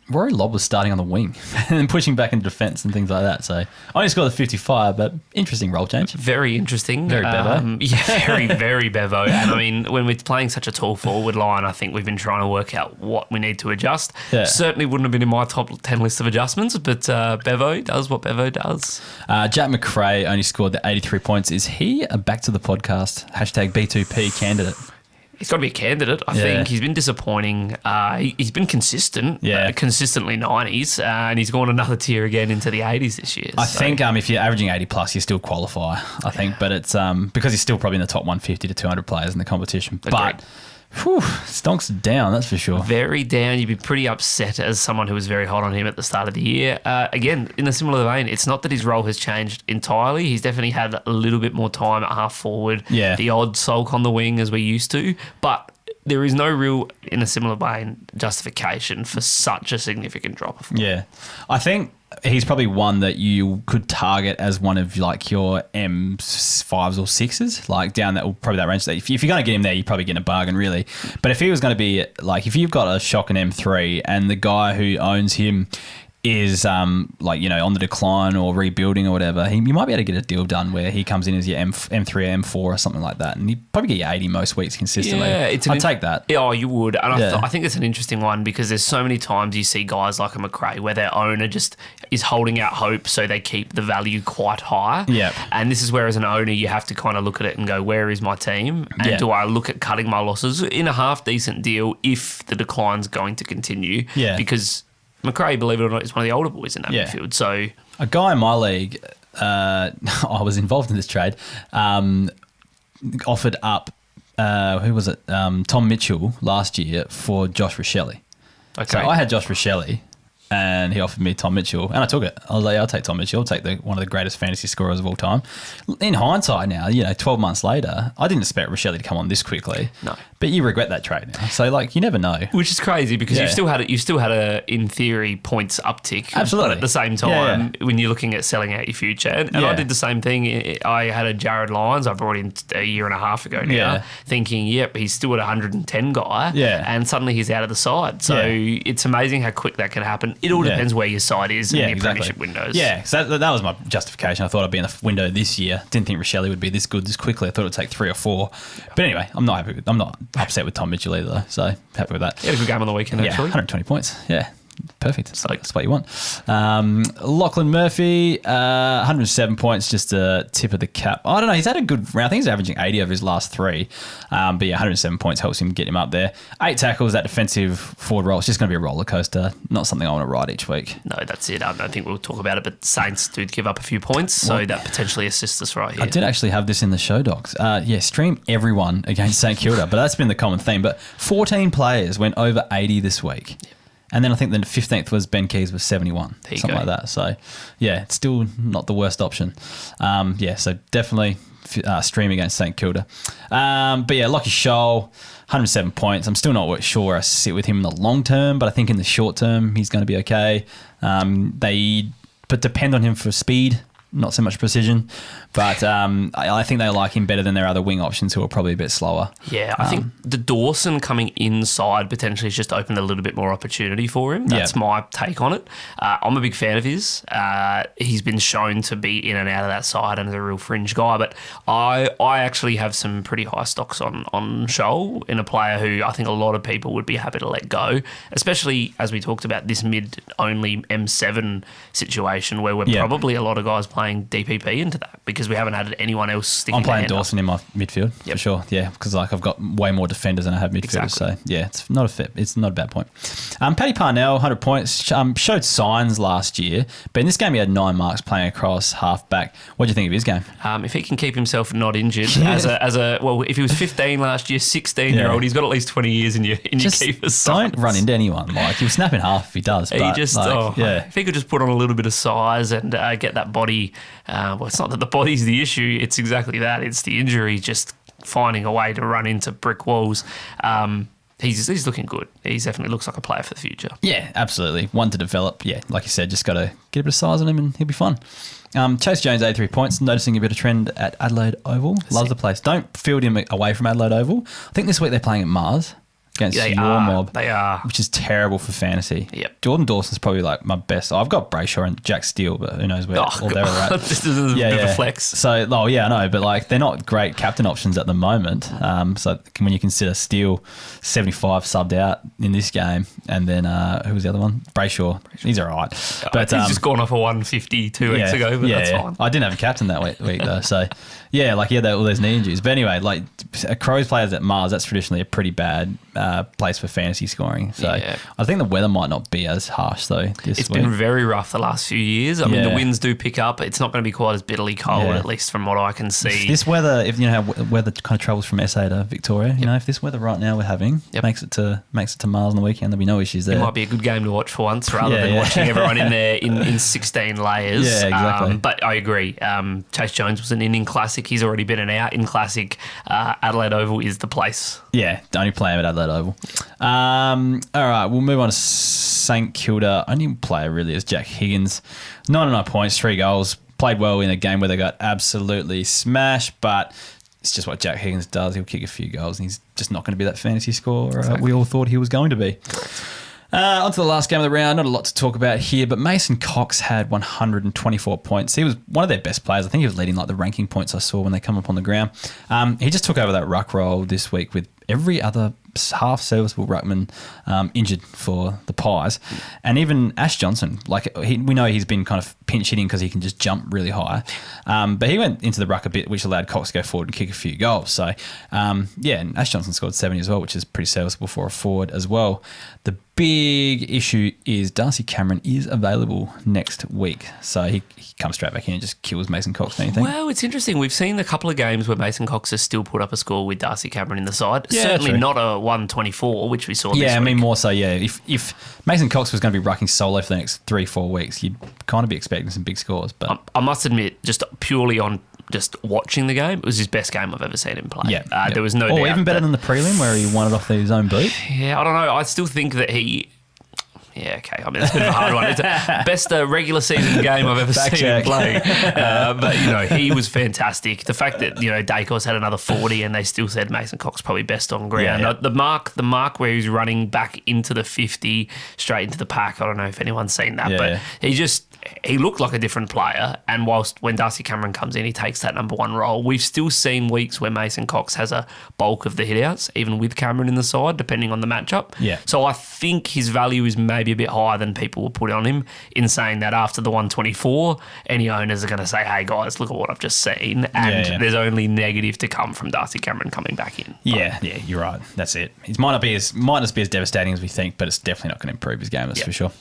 Rory Lobb was starting on the wing and then pushing back into defence and things like that. So I only scored the 55, but interesting role change. Very interesting. Very Bevo. Yeah, very, very Bevo. And I mean, when we're playing such a tall forward line, I think we've been trying to work out what we need to adjust. Yeah. Certainly wouldn't have been in my top 10 list of adjustments, but Bevo does what Bevo does. Jack McRae only scored the 83 points. Is he a back to the podcast #B2P candidate? He's got to be a candidate, I think. He's been disappointing. He's been consistent, consistently 90s, and he's gone another tier again into the 80s this year. I think if you're averaging 80 plus, you still qualify, I think. But it's because he's still probably in the top 150 to 200 players in the competition. Agreed. But stonks down, that's for sure. Very down. You'd be pretty upset as someone who was very hot on him at the start of the year. Again, in a similar vein, it's not that his role has changed entirely. He's definitely had a little bit more time at half forward. Yeah. The odd sulk on the wing as we used to. But there is no real, in a similar vein, justification for such a significant drop of form. Yeah. I think he's probably one that you could target as one of like your M5s or 6s, like down that range. If you're going to get him there, you're probably getting a bargain, really. But if he was going to be like, if you've got a shocking M3 and the guy who owns him is on the decline or rebuilding or whatever, you might be able to get a deal done where he comes in as your M3 or M4 or something like that, and you probably get your 80 most weeks consistently. Yeah, I'd take that. Oh, you would. And I think it's an interesting one because there's so many times you see guys like a McRae where their owner just is holding out hope so they keep the value quite high. Yeah. And this is where as an owner you have to kind of look at it and go, where is my team? And do I look at cutting my losses in a half decent deal if the decline's going to continue? Yeah. Because McRae, believe it or not, is one of the older boys in that midfield. So a guy in my league, I was involved in this trade, offered up, who was it? Tom Mitchell last year for Josh Rochelle. Okay. So I had Josh Rochelle and he offered me Tom Mitchell and I took it. I was like, I'll take Tom Mitchell. I'll take one of the greatest fantasy scorers of all time. In hindsight now, 12 months later, I didn't expect Rochelle to come on this quickly. No. But you regret that trade now. So, you never know. Which is crazy because you still had a, in theory, points uptick. Absolutely. But at the same time, when you're looking at selling out your future. And I did the same thing. I had a Jared Lyons I brought in a year and a half ago now, thinking, he's still at 110 guy. Yeah. And suddenly he's out of the side. So it's amazing how quick that can happen. It all depends where your side is in your premiership windows. Yeah, so that was my justification. I thought I'd be in the window this year. Didn't think Rochelle would be this good this quickly. I thought it would take 3 or 4. But anyway, I'm not upset with Tom Mitchell either, though. So happy with that. He had a good game on the weekend, actually. 120 points. Yeah. perfect. So that's what you want. Lachlan Murphy, 107 points, just a tip of the cap. I don't know. He's had a good round. I think he's averaging 80 over his last 3. But yeah, 107 points helps him get him up there. 8 tackles, that defensive forward role. It's just going to be a roller coaster. Not something I want to ride each week. No, that's it. I don't think we'll talk about it, but Saints do give up a few points, so that potentially assists us right here. I did actually have this in the show docs. Stream everyone against St Kilda, but that's been the common theme. But 14 players went over 80 this week. Yep. And then I think the 15th was Ben Keys with 71, something like that. So, yeah, it's still not the worst option. So definitely stream against St Kilda. But yeah, Lockie Shoal, 107 points. I'm still not sure where I sit with him in the long term, but I think in the short term he's going to be okay. But depend on him for speed, not so much precision. But I think they like him better than their other wing options who are probably a bit slower. Yeah, I think the Dawson coming inside potentially has just opened a little bit more opportunity for him. That's my take on it. I'm a big fan of his. He's been shown to be in and out of that side and is a real fringe guy. But I actually have some pretty high stocks on Shoal in a player who I think a lot of people would be happy to let go, especially as we talked about this mid-only M7 situation where we're probably a lot of guys playing DPP into that because we haven't had anyone else sticking. I'm playing Dawson in my midfield for sure. Yeah, because I've got way more defenders than I have midfielders. Exactly. So yeah, it's not a bad point. Paddy Parnell, 100 points, showed signs last year, but in this game he had 9 marks playing across half back. What do you think of his game? If he can keep himself not injured, if he was 15 last year, 16-year-old, he's got at least 20 years in your keeper's sides. Don't run into anyone. Like he'll snap in half if he does. If he could just put on a little bit of size and get that body. It's not that the body's the issue. It's exactly that. It's the injury, just finding a way to run into brick walls. He's looking good. He definitely looks like a player for the future. Yeah, absolutely. One to develop. Yeah, like you said, just got to get a bit of size on him and he'll be fun. Chase Jones, 83 points. Noticing a bit of trend at Adelaide Oval. Loves the place. Don't field him away from Adelaide Oval. I think this week they're playing at Mars. Against your mob. They are. Which is terrible for fantasy. Yep. Jordan Dawson's probably like my best. I've got Brayshaw and Jack Steele, but who knows where all they're at. This is a bit of a flex. So, I know, but like they're not great captain options at the moment. So when you consider Steele, 75 subbed out in this game, and then who was the other one? Brayshaw. He's all right. But he's just gone off a 150 2 weeks ago, but that's fine. I didn't have a captain that week though. So, he had all those knee injuries. But anyway, like Crows players at Mars, that's traditionally a pretty bad place for fantasy scoring. So I think the weather might not be as harsh though this week. It's been very rough the last few years. I mean, the winds do pick up. It's not going to be quite as bitterly cold, at least from what I can see. This weather, if you know how weather kind of travels from SA to Victoria, you know, if this weather right now we're having makes it to Mars on the weekend, there'll be no issues there. It might be a good game to watch for once rather than watching everyone in there in 16 layers. Yeah, exactly. But I agree. Chase Jones was an inning classic. He's already been an out in classic. Adelaide Oval is the place. Yeah, only play him at Adelaide Oval. All right, we'll move on to St Kilda. Only player really is Jack Higgins. 99 points, 3 goals. Played well in a game where they got absolutely smashed, but it's just what Jack Higgins does. He'll kick a few goals and he's just not going to be that fantasy scorer we all thought he was going to be. On to the last game of the round. Not a lot to talk about here, but Mason Cox had 124 points. He was one of their best players. I think he was leading like the ranking points I saw when they come up on the ground. He just took over that ruck role this week with every other half serviceable ruckman injured for the Pies, and even Ash Johnson. Like we know he's been kind of pinch hitting because he can just jump really high, but he went into the ruck a bit, which allowed Cox to go forward and kick a few goals. So and Ash Johnson scored 70 as well, which is pretty serviceable for a forward as well. The big issue is Darcy Cameron is available next week, so he comes straight back in and just kills Mason Cox. Don't you think? Well, it's interesting. We've seen a couple of games where Mason Cox has still put up a score with Darcy Cameron in the side. Yeah, certainly true. not a 124, which we saw this week. Yeah, I mean more so, If Mason Cox was going to be rucking solo for the next 3-4 weeks, you'd kind of be expecting some big scores. But I must admit, just purely on just watching the game, it was his best game I've ever seen him play. There was no doubt. Or even better than the prelim where he won it off his own boot. Yeah, I don't know. I still think that he... Yeah, okay. I mean, it's a bit of a hard one. It's the best regular season game I've ever seen him play. But, he was fantastic. The fact that, Dacos had another 40 and they still said Mason Cox probably best on ground. Yeah. The mark where he was running back into the 50, straight into the pack, I don't know if anyone's seen that, but he looked like a different player. And whilst when Darcy Cameron comes in, he takes that number 1 role. We've still seen weeks where Mason Cox has a bulk of the hitouts, even with Cameron in the side, depending on the matchup. Yeah. So I think his value is maybe maybe a bit higher than people will put on him, in saying that after the 124, any owners are going to say, hey, guys, look at what I've just seen. And there's only negative to come from Darcy Cameron coming back in. Yeah, you're right. That's it. It might not be as devastating as we think, but it's definitely not going to improve his game, that's for sure.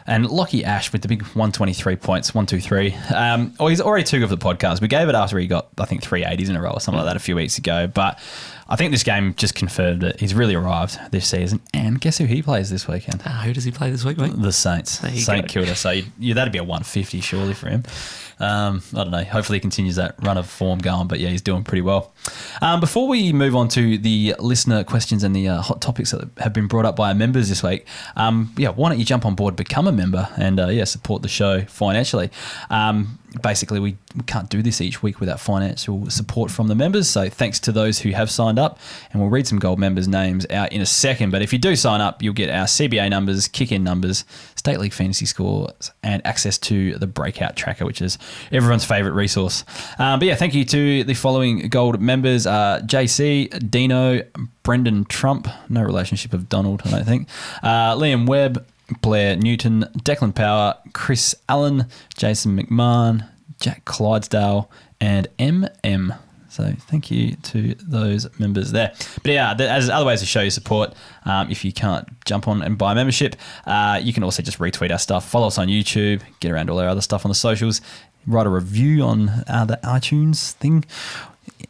And Lockie Ash with the big 123 points, 123. He's already too good for the podcast. We gave it after he got, I think, 380s in a row or something like that a few weeks ago. But I think this game just confirmed that he's really arrived this season. And guess who he plays this weekend? Who does he play this week, mate? The Saints. St Kilda. So that'd be a 150 surely for him. I don't know. Hopefully he continues that run of form going. But yeah, he's doing pretty well. Before we move on to the listener questions and the hot topics that have been brought up by our members this week, why don't you jump on board, become a member, and support the show financially. Basically, we can't do this each week without financial support from the members. So thanks to those who have signed up, and we'll read some gold members' names out in a second. But if you do sign up, you'll get our CBA numbers, kick-in numbers, State League fantasy scores, and access to the Breakout Tracker, which is everyone's favourite resource. Thank you to the following gold members: JC, Dino, Brendan Trump, no relationship of Donald, I don't think, Liam Webb, Blair Newton, Declan Power, Chris Allen, Jason McMahon, Jack Clydesdale, and MM. So thank you to those members there. But as other ways to show your support, if you can't jump on and buy a membership, you can also just retweet our stuff, follow us on YouTube, get around all our other stuff on the socials, write a review on the iTunes thing.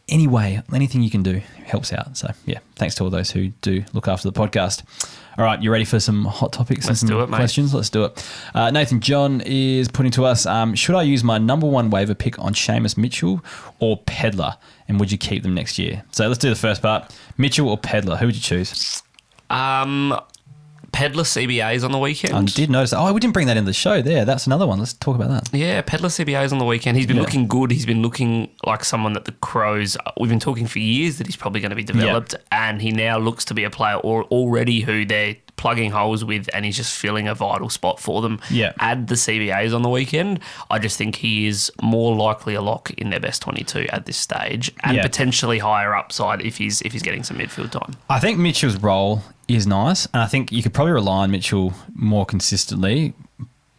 Anyway, anything you can do helps out. So thanks to all those who do look after the podcast. All right, you ready for some hot topics and some questions? Let's do it. Nathan John is putting to us, should I use my number one waiver pick on Seamus Mitchell or Pedler? And would you keep them next year? So let's do the first part. Mitchell or Pedler? Who would you choose? Pedler CBAs on the weekend. I did notice that. Oh, we didn't bring that in the show there. That's another one. Let's talk about that. Yeah, Pedler CBAs on the weekend. He's been looking good. He's been looking like someone that the Crows, we've been talking for years that he's probably going to be developed, and he now looks to be a player already who they're plugging holes with, and he's just filling a vital spot for them. Yeah. Add the CBAs on the weekend. I just think he is more likely a lock in their best 22 at this stage, and potentially higher upside if he's getting some midfield time. I think Mitchell's role is nice, and I think you could probably rely on Mitchell more consistently.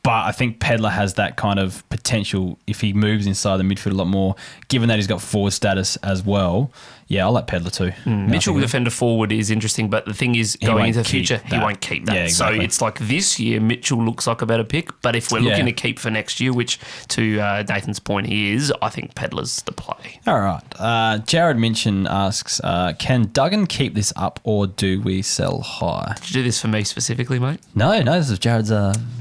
But I think Pedler has that kind of potential if he moves inside the midfield a lot more, given that he's got forward status as well. Yeah, I like Pedler too. Mitchell defender forward is interesting, but the thing is, going into the future, he won't keep that. Yeah, exactly. So it's like this year, Mitchell looks like a better pick, but if we're looking to keep for next year, which to Nathan's point he is, I think Pedler's the play. All right. Jared Minchin asks, can Duggan keep this up or do we sell high? Did you do this for me specifically, mate? No, this is Jared's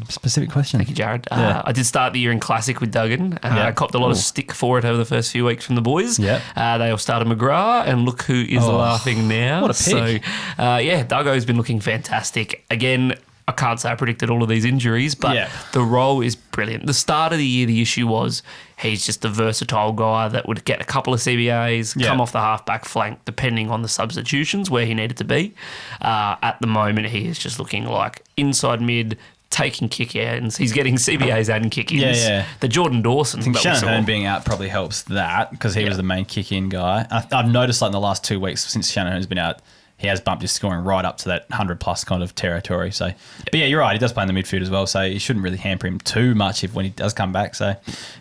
specific question. Thank you, Jared. I did start the year in Classic with Duggan. I copped a lot of stick for it over the first few weeks from the boys. Yeah. They all started McGrath, and look who is laughing now. What a pick. So, Duggo's been looking fantastic. Again, I can't say I predicted all of these injuries, but the role is brilliant. The start of the year, the issue was he's just a versatile guy that would get a couple of CBAs, come off the half-back flank, depending on the substitutions where he needed to be. At the moment, he is just looking like inside mid, taking kick-ins. He's getting CBAs and kick-ins. Yeah. The Jordan Dawson. I think Shanahan being out probably helps that because he was the main kick-in guy. I've noticed like in the last 2 weeks since Shanahan's been out, he has bumped his scoring right up to that 100-plus kind of territory. So, But yeah, you're right. He does play in the midfield as well, so it shouldn't really hamper him too much when he does come back. So,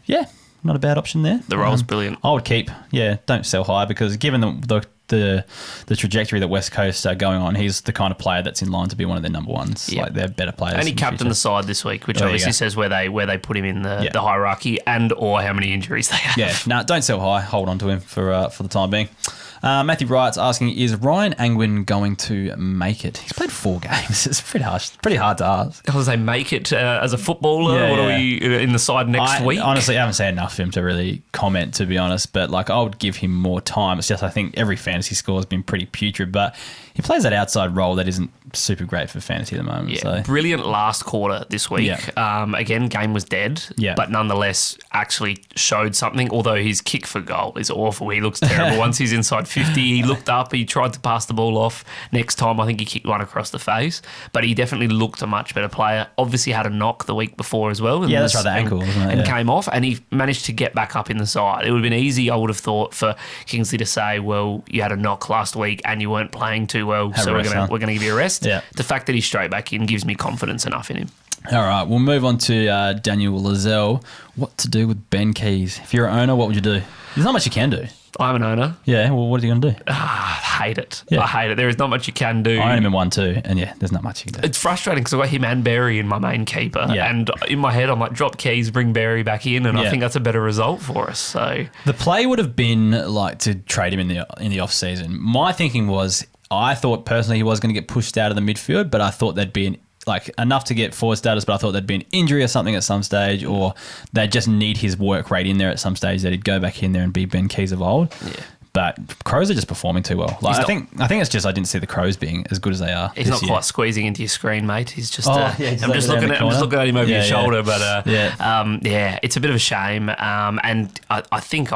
yeah, not a bad option there. The role's brilliant. I would keep. Yeah, don't sell high because given the trajectory that West Coast are going on, he's the kind of player that's in line to be one of their number ones. Like they're better players. And he captained the side this week, which obviously says where they put him in the hierarchy and or how many injuries they have. Yeah, no, don't sell high. Hold on to him for the time being. Matthew Wright's asking, is Ryan Angwin going to make it? He's played 4 games. It's pretty hard to ask. I was saying make it as a footballer? What are we in the side next week? Honestly, I haven't seen enough of him to really comment, to be honest. But like, I would give him more time. It's just I think every fantasy score has been pretty putrid. But he plays that outside role that isn't super great for fantasy at the moment. Yeah, so. Brilliant last quarter this week. Yeah. Again, game was dead, but nonetheless actually showed something, although his kick for goal is awful. He looks terrible. Once he's inside 50, he looked up, he tried to pass the ball off. Next time, I think he kicked one across the face, but he definitely looked a much better player. Obviously had a knock the week before as well. That's right, the ankle, wasn't it? And came off, and he managed to get back up in the side. It would have been easy, I would have thought, for Kingsley to say, well, you had had a knock last week and you weren't playing too well, so we're gonna give you a rest. Yeah. The fact that he's straight back in gives me confidence enough in him. All right, we'll move on to Daniel Lascelles. What to do with Ben Keys? If you're an owner, what would you do? There's not much you can do. I'm an owner. Yeah, well, what are you going to do? I hate it. Yeah. I hate it. There is not much you can do. I own him in 1-2, and yeah, there's not much you can do. It's frustrating because I've got him and Berry in my main keeper, and in my head I'm like, drop Keys, bring Berry back in, and I think that's a better result for us. So the play would have been like to trade him in the off season. My thinking was, I thought personally he was going to get pushed out of the midfield, but I thought there'd be enough to get forward status, but I thought there'd be an injury or something at some stage, or they'd just need his work rate in there at some stage, that he'd go back in there and be Ben Keys of old. Yeah. But Crows are just performing too well. I think it's just I didn't see the Crows being as good as they are. He's not quite squeezing into your screen, mate. He's just. I'm just looking at him over your shoulder, but yeah, it's a bit of a shame. And I think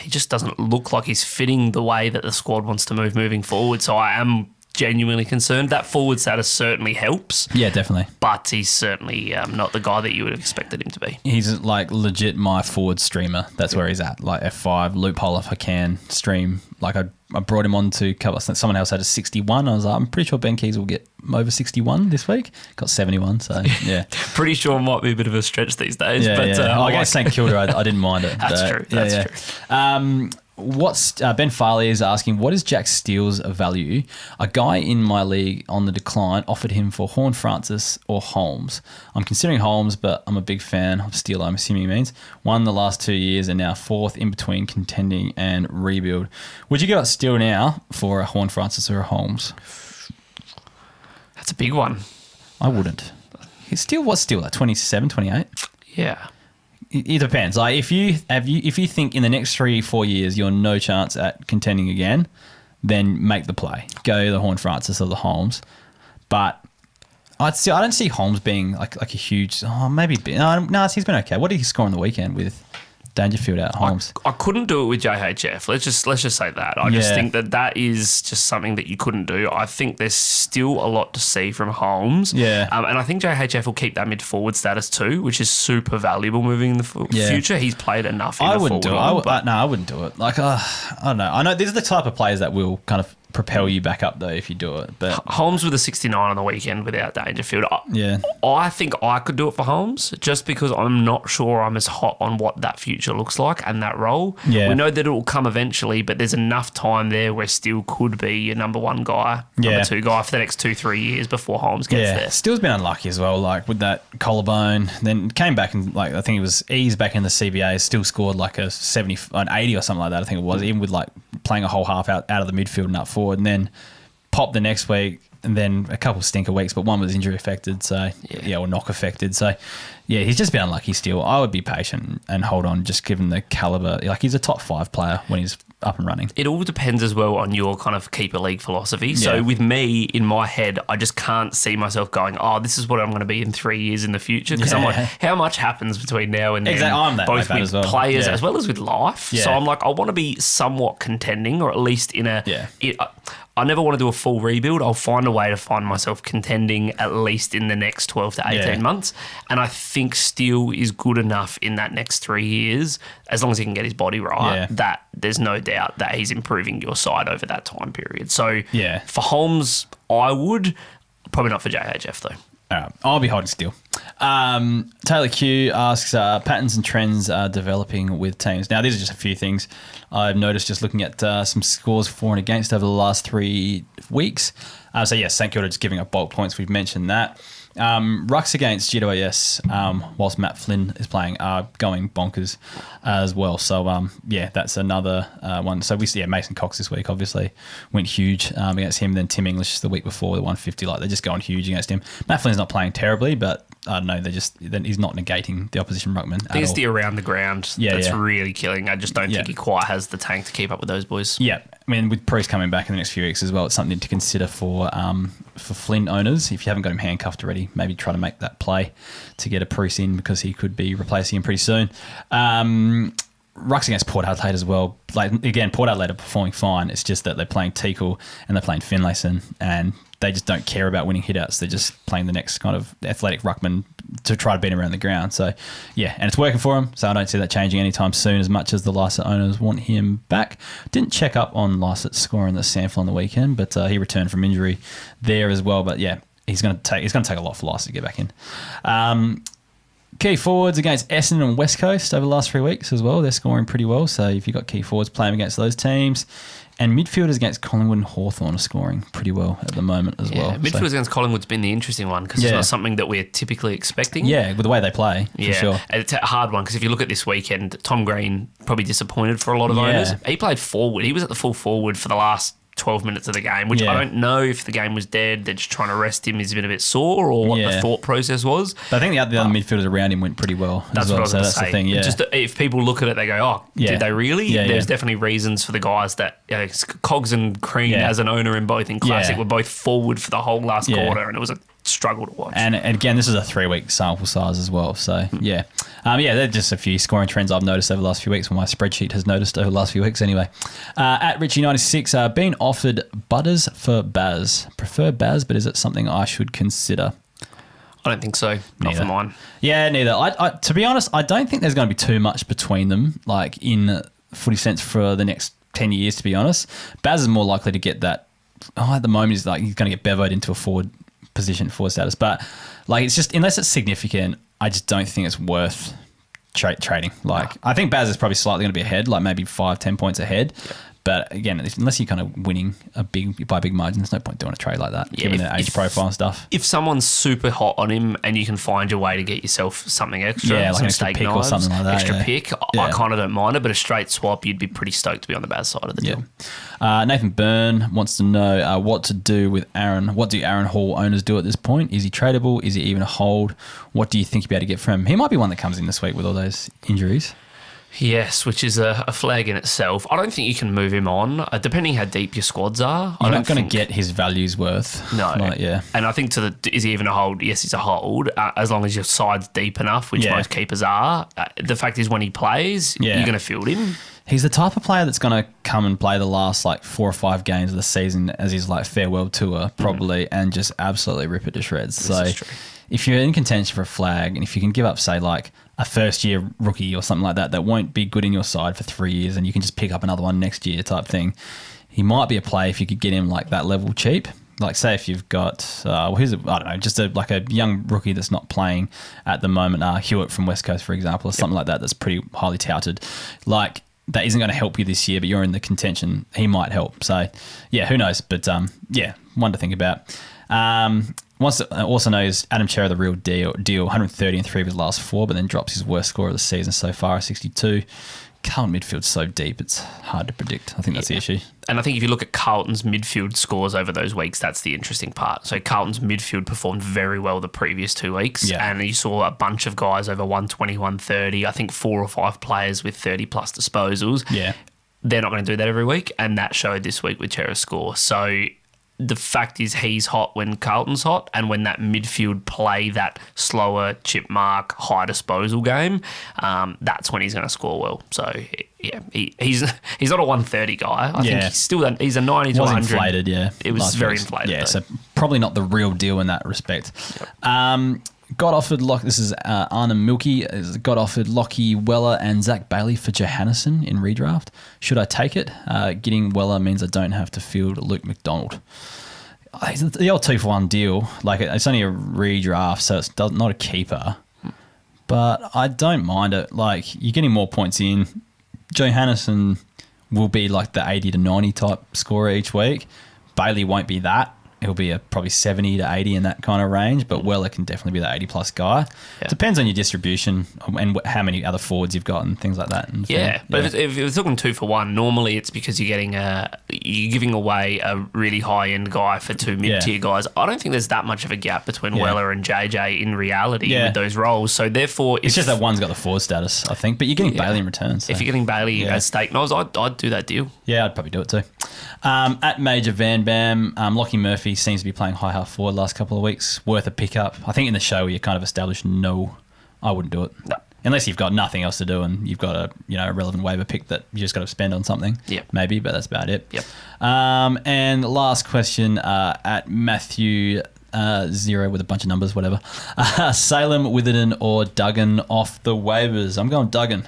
he just doesn't look like he's fitting the way that the squad wants to moving forward. So I am genuinely concerned. That forward status certainly helps. Yeah, definitely. But he's certainly not the guy that you would have expected him to be. He's like legit my forward streamer. That's where he's at. Like F5, loophole if I can, stream. Like I brought him on to cover. Someone else had a 61. I was like, I'm pretty sure Ben Keys will get over 61 this week. Got 71, so yeah. Pretty sure it might be a bit of a stretch these days. Yeah, but I guess St Kilda, I didn't mind it. That's true. That's true. What's Ben Farley is asking, what is Jack Steele's value? A guy in my league on the decline offered him for Horn Francis or Holmes. I'm considering Holmes, but I'm a big fan of Steele, I'm assuming he means. Won the last 2 years and now fourth in between contending and rebuild. Would you give up Steele now for a Horn Francis or a Holmes? That's a big one. I wouldn't. What's Steele, like 27, 28? Yeah. It depends. Like if you think in the next 3-4 years you're no chance at contending again, then make the play. Go the Horn Francis or the Holmes. But I don't see Holmes being like a huge. Maybe no. He's been okay. What did he score on the weekend with Dangerfield out Holmes? I couldn't do it with JHF. Let's just say that. I just think that is just something that you couldn't do. I think there's still a lot to see from Holmes. Yeah. And I think JHF will keep that mid-forward status too, which is super valuable moving in the future. He's played enough in I the wouldn't do it. I wouldn't do it. Like, I don't know. I know these are the type of players that will kind of propel you back up though if you do it. But Holmes with a 69 on the weekend without Dangerfield. I think I could do it for Holmes just because I'm not sure I'm as hot on what that future looks like and that role. Yeah. We know that it will come eventually, but there's enough time there where Steele could be your number one guy, number two guy for the next 2-3 years before Holmes gets there. Steele's been unlucky as well, like with that collarbone. Then came back and I think it was eased back in the CBA. Still scored like a 70, an 80 or something like that. I think it was even with like playing a whole half out of the midfield and up forward, and then popped the next week, and then a couple stinker weeks, but one was injury affected, or knock affected. So, yeah, he's just been unlucky still. I would be patient and hold on, just given the caliber. Like, he's a top 5 player when he's up and running. It all depends as well on your kind of keeper league philosophy. Yeah. So with me, in my head, I just can't see myself going, this is what I'm going to be in 3 years in the future. Because I'm like, how much happens between now and then? Exactly. I'm that both with as well. Players as well as with life. Yeah. So I'm like, I want to be somewhat contending, or at least in a... Yeah. I never want to do a full rebuild. I'll find a way to find myself contending at least in the next 12 to 18 months. And I think Steele is good enough in that next 3 years, as long as he can get his body right, that there's no doubt that he's improving your side over that time period. So for Holmes, I would. Probably not for JHF though. I'll be holding Steele. Taylor Q asks, patterns and trends are developing with teams. Now, these are just a few things I've noticed just looking at some scores for and against over the last 3 weeks. St Kilda just giving up bulk points. We've mentioned that. Rucks against GWS, whilst Matt Flynn is playing, are going bonkers as well. So, that's another one. So, we see Mason Cox this week, obviously, went huge against him. Then Tim English the week before, the 150. They're just going huge against him. Matt Flynn's not playing terribly, but I don't know, he's not negating the opposition ruckman. I think it's the around the ground that's really killing. I just don't think he quite has the tank to keep up with those boys. Yeah. I mean, with Priest coming back in the next few weeks as well, it's something to consider for Flynn owners. If you haven't got him handcuffed already, maybe try to make that play to get a Priest in, because he could be replacing him pretty soon. Rucks against Port Adelaide as well. Like, again, Port Adelaide are performing fine. It's just that they're playing Teakle and they're playing Finlayson, and they just don't care about winning hitouts. They're just playing the next kind of athletic ruckman to try to beat him around the ground. So, yeah, and it's working for him. So I don't see that changing anytime soon as much as the Lycett owners want him back. Didn't check up on Lycett's score in the sample on the weekend, but he returned from injury there as well. But, yeah, he's going to take a lot for Lycett to get back in. Key forwards against Essendon and West Coast over the last 3 weeks as well. They're scoring pretty well. So if you've got key forwards playing against those teams. And midfielders against Collingwood and Hawthorn are scoring pretty well at the moment as well. Midfielders against Collingwood's been the interesting one because it's not something that we're typically expecting. Yeah, with the way they play, for sure. And it's a hard one because if you look at this weekend, Tom Green probably disappointed for a lot of owners. He played forward. He was at the full forward for the last 12 minutes of the game, which I don't know if the game was dead, they're just trying to rest him, he's been a bit sore, or what the thought process was. But I think the other midfielders around him went pretty well. That's what I was going to say. The thing, Just if people look at it, they go, did they really? There's definitely reasons for the guys that Cogs and Crean as an owner in both in Classic were both forward for the whole last quarter, and it was a struggle to watch. And again, this is a 3-week sample size as well. So, they're just a few scoring trends I've noticed over the last few weeks, or my spreadsheet has noticed over the last few weeks anyway. At Richie96, being offered Butters for Baz. Prefer Baz, but is it something I should consider? I don't think so. Not for mine. Yeah, neither. I to be honest, I don't think there's going to be too much between them, like in footy sense for the next 10 years, to be honest. Baz is more likely to get that. At the moment, he's going to get bevoed into a forward status, but it's just, unless it's significant, I just don't think it's worth trading. I think Baz is probably slightly going to be ahead, maybe 5-10 points ahead. But again, unless you're kind of winning by big margin, there's no point doing a trade like that, given the age profile and stuff. If someone's super hot on him and you can find your way to get yourself something extra, like an extra pick or something like that, extra pick, I kind of don't mind it. But a straight swap, you'd be pretty stoked to be on the bad side of the deal. Nathan Byrne wants to know what to do with Aaron. What do Aaron Hall owners do at this point? Is he tradable? Is he even a hold? What do you think you'll be able to get from him? He might be one that comes in this week with all those injuries. Yes, which is a flag in itself. I don't think you can move him on, depending how deep your squads are. You're not going to get his value's worth. No. And I think is he even a hold? Yes, he's a hold, as long as your side's deep enough, which most keepers are. The fact is when he plays, you're going to field him. He's the type of player that's going to come and play the last 4 or 5 games of the season as his farewell tour, probably, and just absolutely rip it to shreds. So if you're in contention for a flag, and if you can give up, say, a first-year rookie or something like that won't be good in your side for 3 years, and you can just pick up another one next year type thing, he might be a play if you could get him that level cheap. Say if you've got, just a young rookie that's not playing at the moment, Hewitt from West Coast, for example, or something like that that's pretty highly touted. That isn't going to help you this year, but you're in the contention, he might help. So, who knows? But, one to think about. Also knows Adam Cherry the real deal, 130 in 3 of his last 4, but then drops his worst score of the season so far, 62. Carlton midfield's so deep, it's hard to predict. I think that's the issue. And I think if you look at Carlton's midfield scores over those weeks, that's the interesting part. So Carlton's midfield performed very well the previous 2 weeks, and you saw a bunch of guys over 120, 130, I think 4 or 5 players with 30-plus disposals. Yeah. They're not going to do that every week, and that showed this week with Cherry's score. So the fact is he's hot when Carlton's hot, and when that midfield play that slower chip mark, high disposal game, that's when he's going to score well. So he's not a 130 guy. I think he's a 90 to 100. Inflated, it was very inflated. Yeah, so probably not the real deal in that respect. Got offered this is Arnhem Milky, got offered Lockie, Weller and Zach Bailey for Johannesson in redraft. Should I take it? Getting Weller means I don't have to field Luke McDonald. The old 2-for-1 deal, it's only a redraft, so it's not a keeper. But I don't mind it. You're getting more points in. Johannesson will be the 80 to 90 type scorer each week. Bailey won't be that. He'll be probably 70 to 80 in that kind of range, but Weller can definitely be that 80-plus guy. Yeah. Depends on your distribution and how many other forwards you've got and things like that. But if you're talking 2-for-1, normally it's because you're giving away a really high-end guy for 2 mid-tier guys. I don't think there's that much of a gap between Weller and JJ in reality with those roles. So therefore, it's just that one's got the forward status, I think. But you're getting Bailey in return. So. If you're getting Bailey as stake knives, I'd do that deal. Yeah, I'd probably do it too. At Major Van Bam, Lachlan Murphy seems to be playing high half forward last couple of weeks. Worth a pickup. I think in the show you kind of established I wouldn't do it. No. Unless you've got nothing else to do and you've got a relevant waiver pick that you just got to spend on something. Yep. Maybe, but that's about it. Yep. And last question at Matthew 0 with a bunch of numbers, whatever. Salem, Witherden or Duggan off the waivers? I'm going Duggan.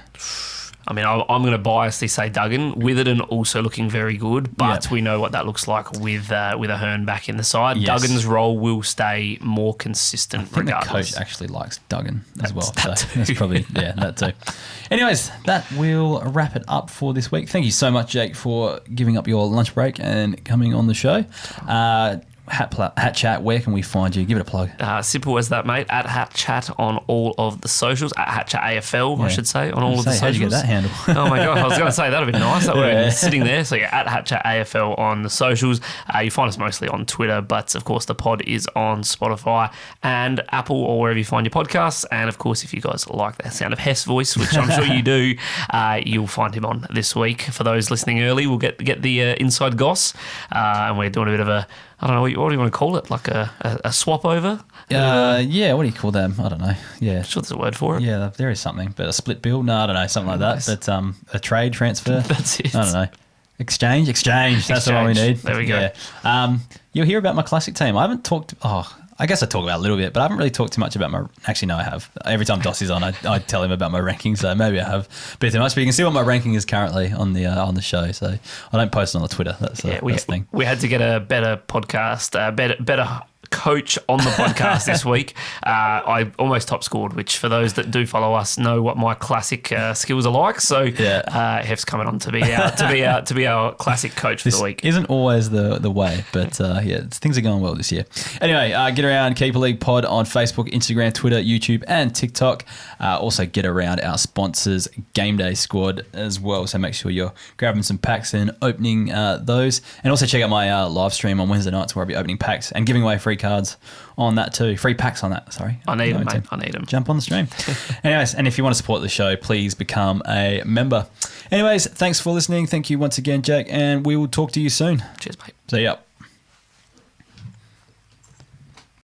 I mean, I'm going to biasly say Duggan. Witherden also looking very good, but we know what that looks like with Ahern back in the side. Yes. Duggan's role will stay more consistent. I think regardless. The coach actually likes Duggan as well. That's probably that too. Anyways, that will wrap it up for this week. Thank you so much, Jake, for giving up your lunch break and coming on the show. Hat Chat, where can we find you? Give it a plug. Simple as that, mate. At Hat Chat on all of the socials. At Hat Chat AFL, I should say, on all of the socials. How'd you get that handle? Oh my God, I was going to say that would have been nice. That would have been sitting there. So yeah, at Hat Chat AFL on the socials. You find us mostly on Twitter, but of course the pod is on Spotify and Apple or wherever you find your podcasts. And of course, if you guys like the sound of Heff's voice, which I'm sure you do, you'll find him on this week. For those listening early, we'll get the inside goss, and we're doing a bit of a, I don't know, what do you want to call it? Like a swap over? Yeah, what do you call them? I don't know. Yeah. I'm sure there's a word for it. Yeah, there is something. But a split bill? No, I don't know. Something like that. But a trade, transfer? That's it. I don't know. Exchange. That's what we need. There we go. Yeah. You'll hear about my classic team. I haven't talked... I guess I talk about it a little bit, but I haven't really talked too much about my... Actually, no, I have. Every time Dossie's on, I tell him about my rankings, so maybe I have a bit too much. But you can see what my ranking is currently on the show, so I don't post it on the Twitter. That's the thing. We had to get a better podcast, better coach on the podcast this week. I almost top scored, which for those that do follow us know what my classic skills are like. So Heff's coming on to be our classic coach for the week. Isn't always the way, but things are going well this year. Anyway, get around Keeper League Pod on Facebook, Instagram, Twitter, YouTube, and TikTok. Also get around our sponsors, Gameday Squad as well. So make sure you're grabbing some packs and opening those, and also check out my live stream on Wednesday nights where I'll be opening packs and giving away free cards on that too. Free packs on that, sorry. I need them, mate. I need them. Jump on the stream. Anyways, and if you want to support the show, please become a member. Anyways, thanks for listening. Thank you once again, Jack, and we will talk to you soon. Cheers, mate. See ya.